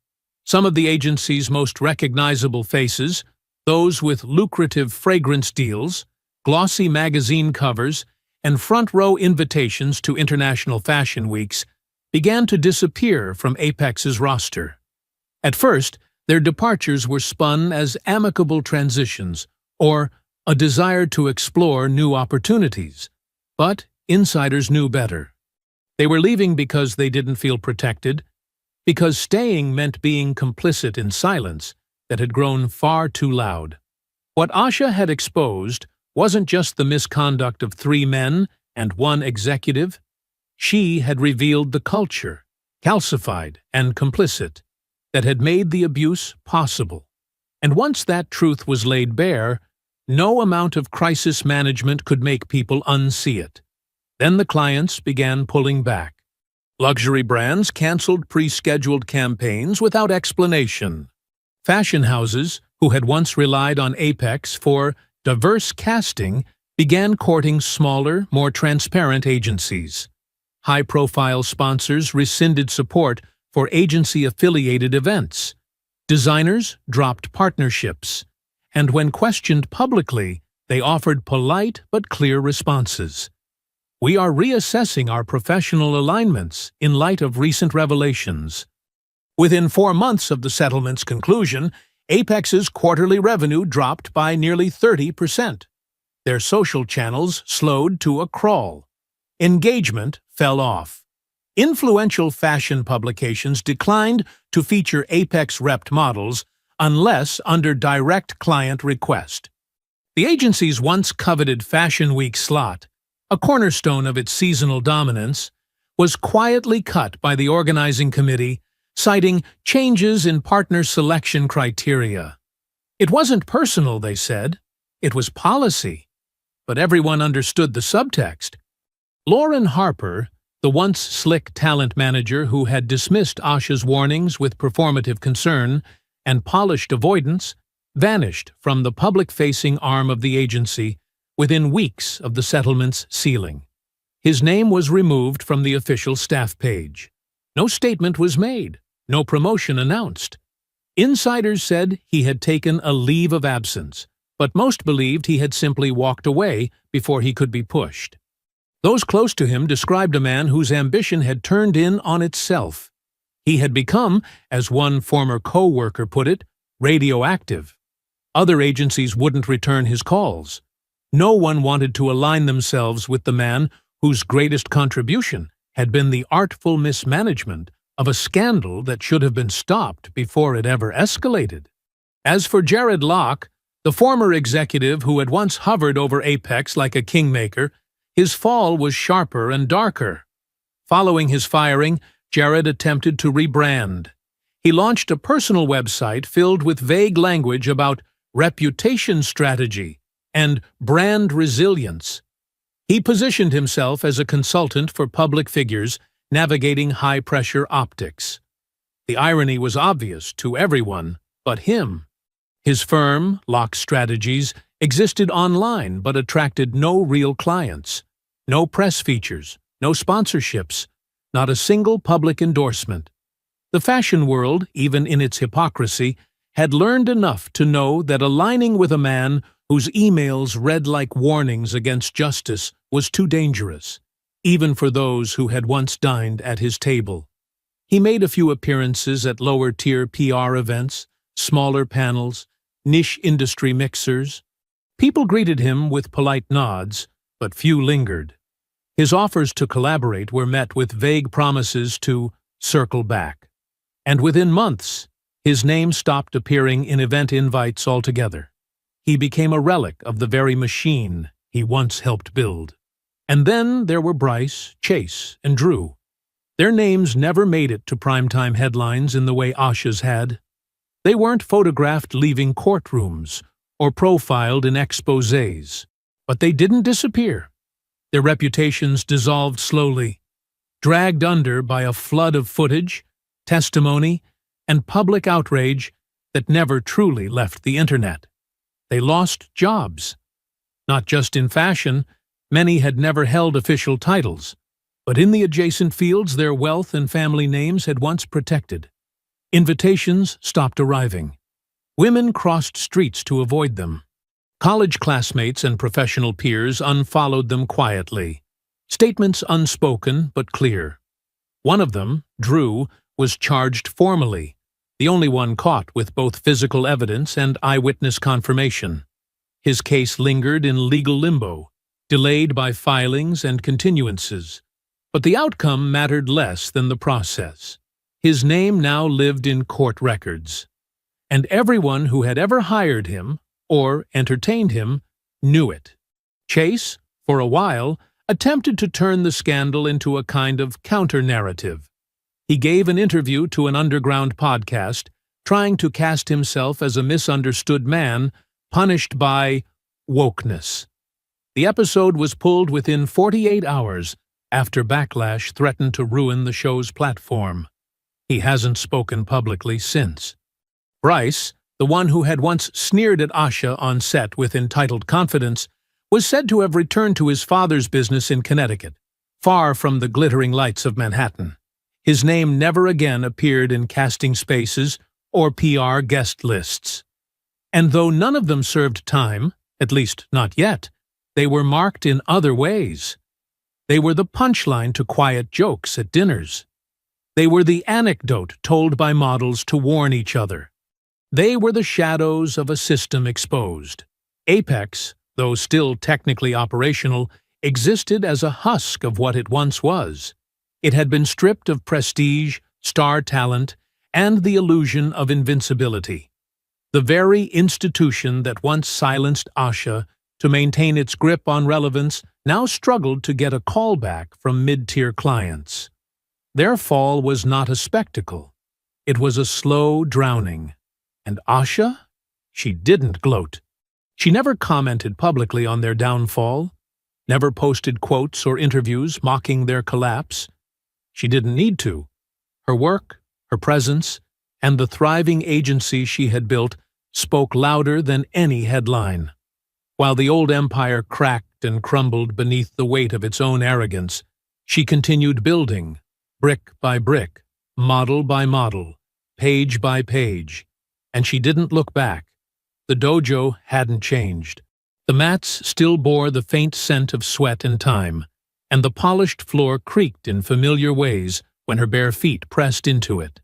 Some of the agency's most recognizable faces, those with lucrative fragrance deals, glossy magazine covers, and front-row invitations to international fashion weeks, began to disappear from Apex's roster. At first, their departures were spun as amicable transitions or a desire to explore new opportunities. But insiders knew better. They were leaving because they didn't feel protected, because staying meant being complicit in silence that had grown far too loud. What Asha had exposed wasn't just the misconduct of 3 men and 1 executive. She had revealed the culture, calcified and complicit, that had made the abuse possible. And once that truth was laid bare, no amount of crisis management could make people unsee it. Then the clients began pulling back. Luxury brands canceled pre-scheduled campaigns without explanation. Fashion houses, who had once relied on Apex for diverse casting, began courting smaller, more transparent agencies. High-profile sponsors rescinded support for agency-affiliated events. Designers dropped partnerships. And when questioned publicly, they offered polite but clear responses. We are reassessing our professional alignments in light of recent revelations. Within 4 months of the settlement's conclusion, Apex's quarterly revenue dropped by nearly 30%. Their social channels slowed to a crawl. Engagement fell off. Influential fashion publications declined to feature Apex-repped models unless under direct client request. The agency's once coveted Fashion Week slot, a cornerstone of its seasonal dominance, was quietly cut by the organizing committee, citing changes in partner selection criteria. It wasn't personal, they said. It was policy. But everyone understood the subtext. Lauren Harper, the once slick talent manager who had dismissed Asha's warnings with performative concern and polished avoidance, vanished from the public-facing arm of the agency within weeks of the settlement's sealing. His name was removed from the official staff page. No statement was made, no promotion announced. Insiders said he had taken a leave of absence, but most believed he had simply walked away before he could be pushed. Those close to him described a man whose ambition had turned in on itself. He had become, as one former co-worker put it, radioactive. Other agencies wouldn't return his calls. No one wanted to align themselves with the man whose greatest contribution had been the artful mismanagement of a scandal that should have been stopped before it ever escalated. As for Jared Locke, the former executive who had once hovered over Apex like a kingmaker, his fall was sharper and darker. Following his firing, Jared attempted to rebrand. He launched a personal website filled with vague language about reputation strategy and brand resilience. He positioned himself as a consultant for public figures navigating high-pressure optics. The irony was obvious to everyone but him. His firm, Locke Strategies, existed online but attracted no real clients, no press features, no sponsorships, not a single public endorsement. The fashion world, even in its hypocrisy, had learned enough to know that aligning with a man whose emails read like warnings against justice was too dangerous, even for those who had once dined at his table. He made a few appearances at lower-tier PR events, smaller panels, niche industry mixers. People greeted him with polite nods, but few lingered. His offers to collaborate were met with vague promises to circle back. And within months, his name stopped appearing in event invites altogether. He became a relic of the very machine he once helped build. And then there were Bryce, Chase, and Drew. Their names never made it to primetime headlines in the way Asha's had. They weren't photographed leaving courtrooms or profiled in exposés, but they didn't disappear. Their reputations dissolved slowly, dragged under by a flood of footage, testimony, and public outrage that never truly left the internet. They lost jobs. Not just in fashion, many had never held official titles, but in the adjacent fields their wealth and family names had once protected. Invitations stopped arriving. Women crossed streets to avoid them. College classmates and professional peers unfollowed them quietly. Statements unspoken but clear. One of them, Drew, was charged formally, the only one caught with both physical evidence and eyewitness confirmation. His case lingered in legal limbo, delayed by filings and continuances. But the outcome mattered less than the process. His name now lived in court records, and everyone who had ever hired him or entertained him knew it. Chase, for a while, attempted to turn the scandal into a kind of counter-narrative. He gave an interview to an underground podcast, trying to cast himself as a misunderstood man punished by wokeness. The episode was pulled within 48 hours after backlash threatened to ruin the show's platform. He hasn't spoken publicly since. Bryce, the one who had once sneered at Asha on set with entitled confidence, was said to have returned to his father's business in Connecticut, far from the glittering lights of Manhattan. His name never again appeared in casting spaces or PR guest lists. And though none of them served time, at least not yet, they were marked in other ways. They were the punchline to quiet jokes at dinners. They were the anecdote told by models to warn each other. They were the shadows of a system exposed. Apex, though still technically operational, existed as a husk of what it once was. It had been stripped of prestige, star talent, and the illusion of invincibility. The very institution that once silenced Asha to maintain its grip on relevance now struggled to get a callback from mid-tier clients. Their fall was not a spectacle. It was a slow drowning. And Asha? She didn't gloat. She never commented publicly on their downfall, never posted quotes or interviews mocking their collapse. She didn't need to. Her work, her presence, and the thriving agency she had built spoke louder than any headline. While the old empire cracked and crumbled beneath the weight of its own arrogance, she continued building, brick by brick, model by model, page by page. And she didn't look back. The dojo hadn't changed. The mats still bore the faint scent of sweat and time, and the polished floor creaked in familiar ways when her bare feet pressed into it.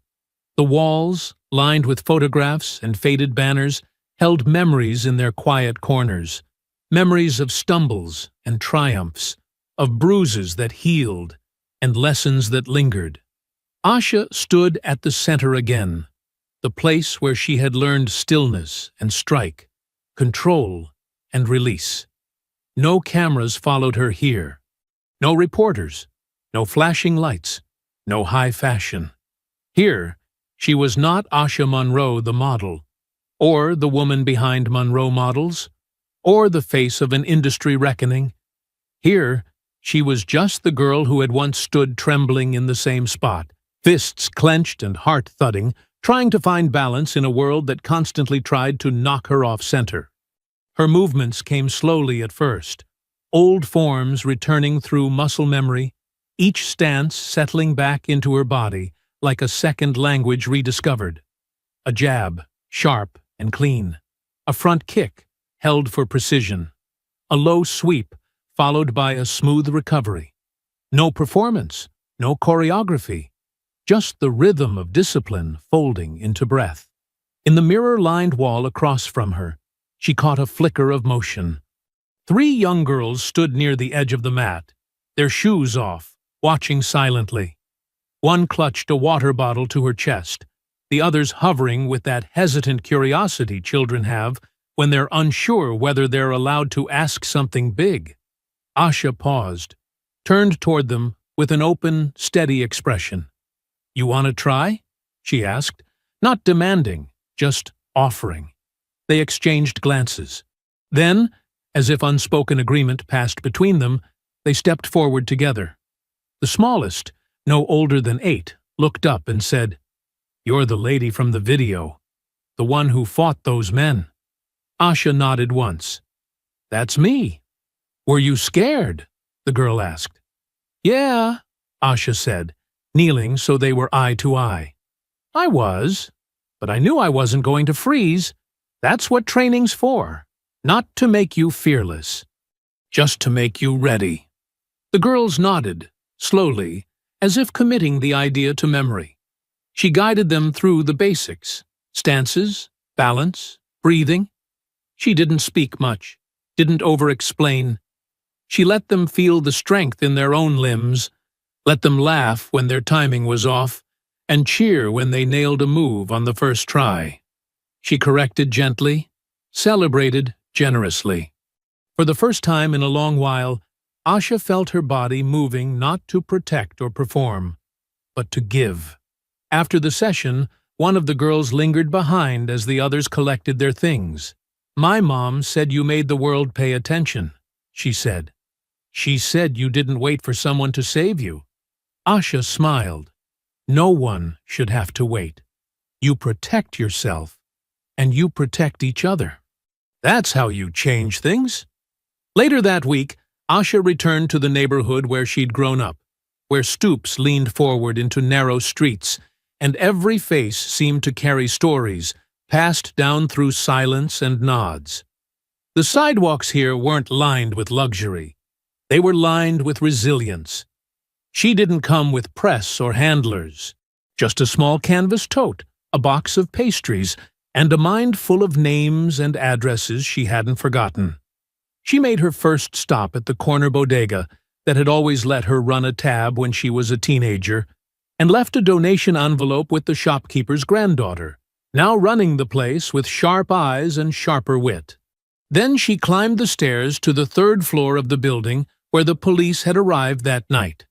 The walls, lined with photographs and faded banners, held memories in their quiet corners, memories of stumbles and triumphs, of bruises that healed and lessons that lingered. Asha stood at the center again, the place where she had learned stillness and strike, control and release. No cameras followed her here. No reporters, no flashing lights, no high fashion. Here, she was not Asha Monroe the model, or the woman behind Monroe Models, or the face of an industry reckoning. Here, she was just the girl who had once stood trembling in the same spot, fists clenched and heart thudding, trying to find balance in a world that constantly tried to knock her off center. Her movements came slowly at first, old forms returning through muscle memory, each stance settling back into her body like a second language rediscovered. A jab, sharp and clean. A front kick, held for precision. A low sweep, followed by a smooth recovery. No performance, no choreography. Just the rhythm of discipline folding into breath. In the mirror-lined wall across from her, she caught a flicker of motion. 3 young girls stood near the edge of the mat, their shoes off, watching silently. One clutched a water bottle to her chest, the others hovering with that hesitant curiosity children have when they're unsure whether they're allowed to ask something big. Asha paused, turned toward them, with an open, steady expression. "You want to try?" she asked, not demanding, just offering. They exchanged glances. Then, as if unspoken agreement passed between them, they stepped forward together. The smallest, no older than 8, looked up and said, "You're the lady from the video, the one who fought those men." Asha nodded once. "That's me." "Were you scared?" the girl asked. "Yeah," Asha said, kneeling so they were eye to eye. "I was, but I knew I wasn't going to freeze. That's what training's for, not to make you fearless, just to make you ready." The girls nodded, slowly, as if committing the idea to memory. She guided them through the basics: stances, balance, breathing. She didn't speak much, didn't over-explain. She let them feel the strength in their own limbs, let them laugh when their timing was off, and cheer when they nailed a move on the first try. She corrected gently, celebrated generously. For the first time in a long while, Asha felt her body moving not to protect or perform, but to give. After the session, one of the girls lingered behind as the others collected their things. "My mom said you made the world pay attention," she said. "She said you didn't wait for someone to save you." Asha smiled. "No one should have to wait. You protect yourself, and you protect each other. That's how you change things." Later that week, Asha returned to the neighborhood where she'd grown up, where stoops leaned forward into narrow streets, and every face seemed to carry stories passed down through silence and nods. The sidewalks here weren't lined with luxury. They were lined with resilience. She didn't come with press or handlers, just a small canvas tote, a box of pastries, and a mind full of names and addresses she hadn't forgotten. She made her first stop at the corner bodega that had always let her run a tab when she was a teenager, and left a donation envelope with the shopkeeper's granddaughter, now running the place with sharp eyes and sharper wit. Then she climbed the stairs to the 3rd floor of the building where the police had arrived that night,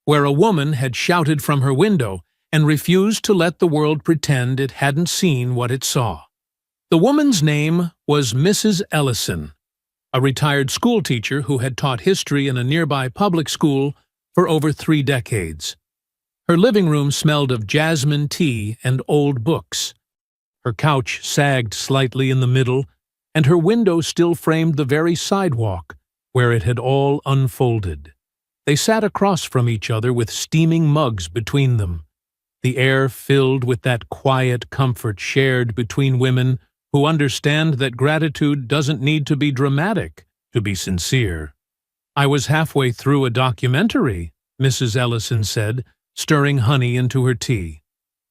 where a woman had shouted from her window and refused to let the world pretend it hadn't seen what it saw. The woman's name was Mrs. Ellison, a retired schoolteacher who had taught history in a nearby public school for over 3 decades. Her living room smelled of jasmine tea and old books. Her couch sagged slightly in the middle, and her window still framed the very sidewalk where it had all unfolded. They sat across from each other with steaming mugs between them, the air filled with that quiet comfort shared between women who understand that gratitude doesn't need to be dramatic to be sincere. "I was halfway through a documentary," Mrs. Ellison said, stirring honey into her tea.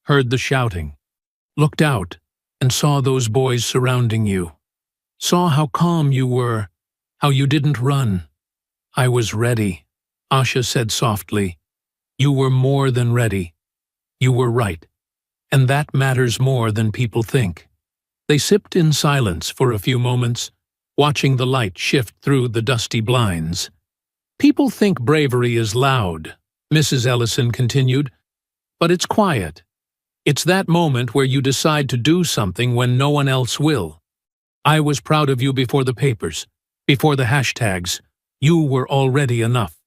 "Heard the shouting. Looked out and saw those boys surrounding you. Saw how calm you were, how you didn't run. I was ready," Asha said softly. "You were more than ready. You were right. And that matters more than people think." They sipped in silence for a few moments, watching the light shift through the dusty blinds. "People think bravery is loud," Mrs. Ellison continued, "but it's quiet. It's that moment where you decide to do something when no one else will. I was proud of you before the papers, before the hashtags. You were already enough."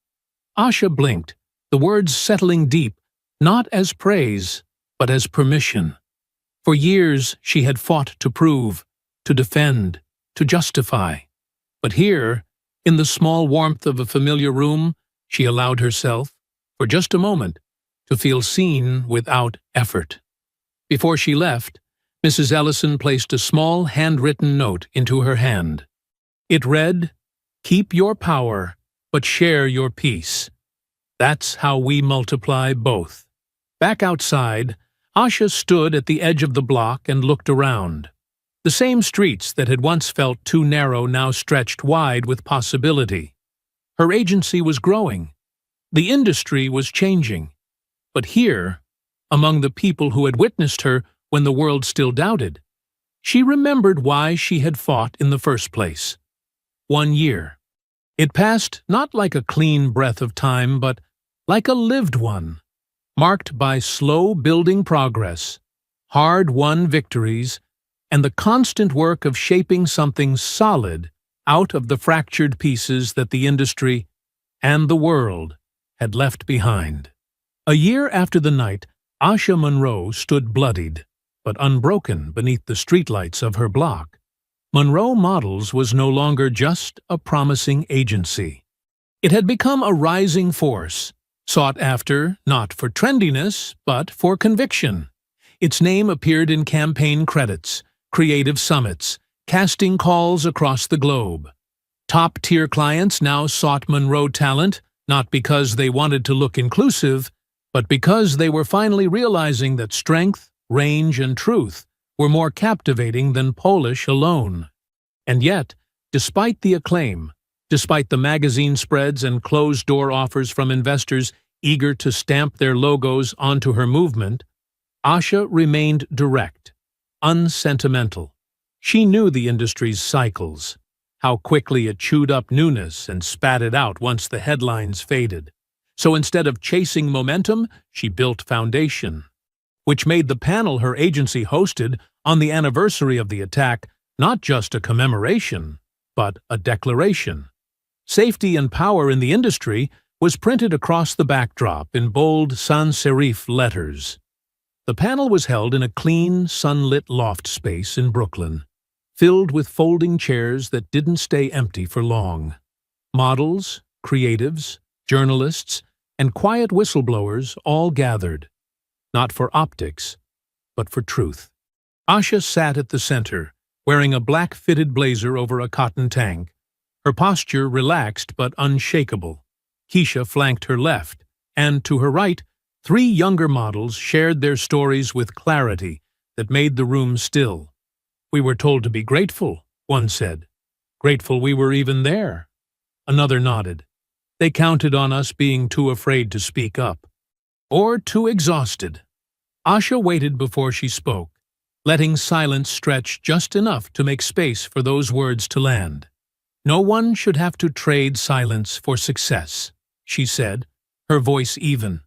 Asha blinked, the words settling deep, not as praise, but as permission. For years she had fought to prove, to defend, to justify. But here, in the small warmth of a familiar room, she allowed herself, for just a moment, to feel seen without effort. Before she left, Mrs. Ellison placed a small handwritten note into her hand. It read, "Keep your power, but share your peace. That's how we multiply both." Back outside, Asha stood at the edge of the block and looked around. The same streets that had once felt too narrow now stretched wide with possibility. Her agency was growing. The industry was changing. But here, among the people who had witnessed her when the world still doubted, she remembered why she had fought in the first place. 1 year. It passed not like a clean breath of time, but like a lived one, marked by slow building progress, hard-won victories, and the constant work of shaping something solid out of the fractured pieces that the industry and the world had left behind. A year after the night, Asha Monroe stood bloodied, but unbroken beneath the streetlights of her block. Monroe Models was no longer just a promising agency. It had become a rising force, sought after not for trendiness, but for conviction. Its name appeared in campaign credits, creative summits, casting calls across the globe. Top-tier clients now sought Monroe talent, not because they wanted to look inclusive, but because they were finally realizing that strength, range, and truth were more captivating than polish alone. And yet, despite the acclaim, despite the magazine spreads and closed-door offers from investors eager to stamp their logos onto her movement, Asha remained direct, unsentimental. She knew the industry's cycles, how quickly it chewed up newness and spat it out once the headlines faded. So instead of chasing momentum, she built foundation, which made the panel her agency hosted on the anniversary of the attack not just a commemoration, but a declaration. Safety and power in the industry was printed across the backdrop in bold sans-serif letters. The panel was held in a clean, sunlit loft space in Brooklyn, filled with folding chairs that didn't stay empty for long. Models, creatives, journalists, and quiet whistleblowers all gathered, not for optics, but for truth. Asha sat at the center, wearing a black-fitted blazer over a cotton tank, her posture relaxed but unshakable. Keisha flanked her left, and to her right, 3 younger models shared their stories with clarity that made the room still. "We were told to be grateful," one said. "Grateful we were even there." Another nodded. "They counted on us being too afraid to speak up. Or too exhausted." Asha waited before she spoke, letting silence stretch just enough to make space for those words to land. "No one should have to trade silence for success," she said, her voice even.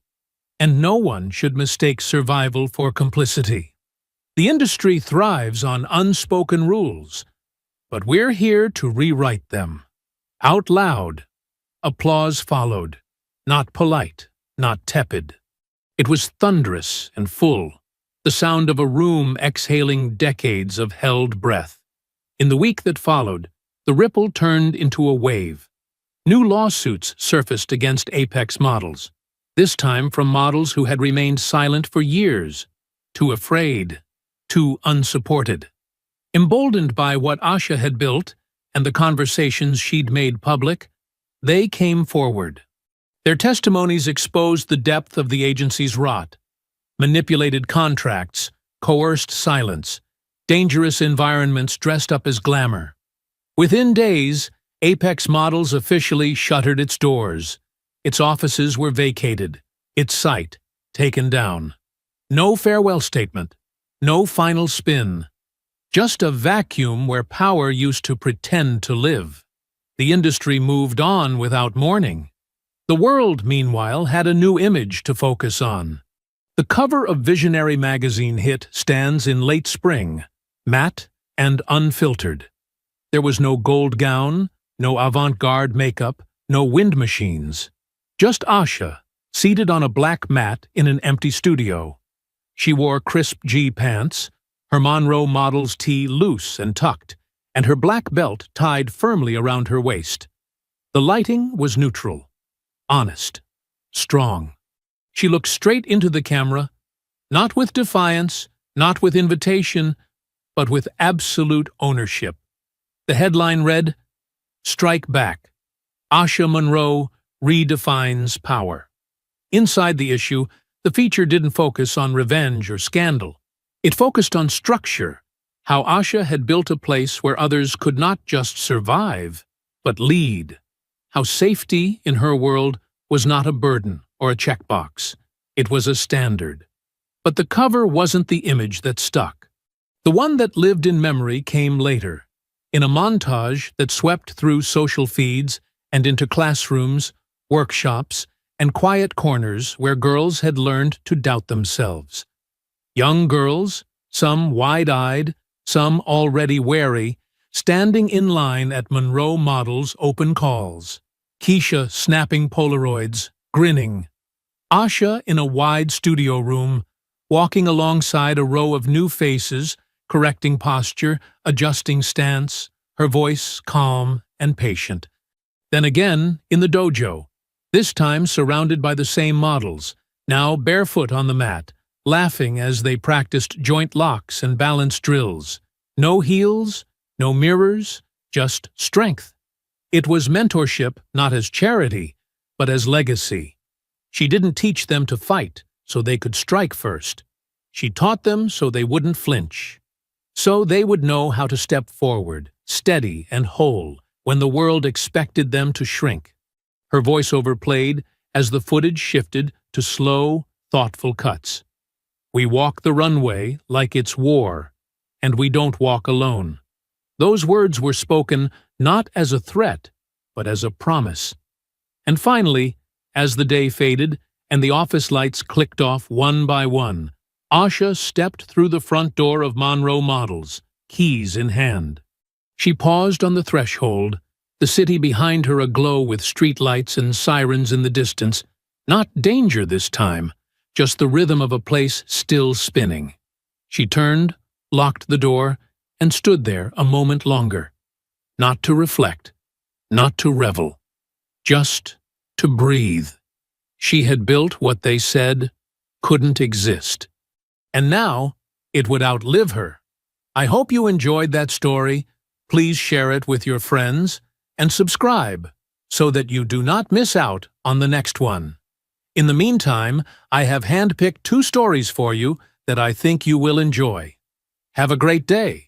"And no one should mistake survival for complicity. The industry thrives on unspoken rules, but we're here to rewrite them. Out loud." Applause followed, not polite, not tepid. It was thunderous and full, the sound of a room exhaling decades of held breath. In the week that followed, the ripple turned into a wave. New lawsuits surfaced against Apex models, this time from models who had remained silent for years, too afraid, too unsupported. Emboldened by what Asha had built and the conversations she'd made public, they came forward. Their testimonies exposed the depth of the agency's rot: manipulated contracts, coerced silence, dangerous environments dressed up as glamour. Within days, Apex Models officially shuttered its doors. Its offices were vacated, its site taken down. No farewell statement, no final spin. Just a vacuum where power used to pretend to live. The industry moved on without mourning. The world, meanwhile, had a new image to focus on. The cover of Visionary magazine hit stands in late spring, matte and unfiltered. There was no gold gown, no avant-garde makeup, no wind machines. Just Asha, seated on a black mat in an empty studio. She wore crisp G pants, her Monroe Models tee loose and tucked, and her black belt tied firmly around her waist. The lighting was neutral, honest, strong. She looked straight into the camera, not with defiance, not with invitation, but with absolute ownership. The headline read, "Strike Back. Asha Monroe redefines power." Inside the issue, the feature didn't focus on revenge or scandal. It focused on structure, how Asha had built a place where others could not just survive, but lead. How safety, in her world, was not a burden or a checkbox. It was a standard. But the cover wasn't the image that stuck. The one that lived in memory came later, in a montage that swept through social feeds and into classrooms, workshops, and quiet corners where girls had learned to doubt themselves. Young girls, some wide-eyed, some already wary, standing in line at Monroe Models' open calls. Keisha snapping Polaroids, grinning. Asha in a wide studio room, walking alongside a row of new faces, correcting posture, adjusting stance, her voice calm and patient. Then again, in the dojo, this time surrounded by the same models, now barefoot on the mat, laughing as they practiced joint locks and balance drills. No heels, no mirrors, just strength. It was mentorship not as charity, but as legacy. She didn't teach them to fight so they could strike first. She taught them so they wouldn't flinch. So they would know how to step forward, steady and whole, when the world expected them to shrink. Her voiceover played as the footage shifted to slow, thoughtful cuts. We walk the runway like it's war, and we don't walk alone. Those words were spoken not as a threat, but as a promise. And finally, as the day faded and the office lights clicked off one by one, Asha stepped through the front door of Monroe Models, keys in hand. She paused on the threshold, the city behind her aglow with streetlights and sirens in the distance. Not danger this time, just the rhythm of a place still spinning. She turned, locked the door, and stood there a moment longer. Not to reflect, not to revel, just to breathe. She had built what they said couldn't exist. And now, it would outlive her. I hope you enjoyed that story. Please share it with your friends and subscribe so that you do not miss out on the next one. In the meantime, I have handpicked 2 stories for you that I think you will enjoy. Have a great day.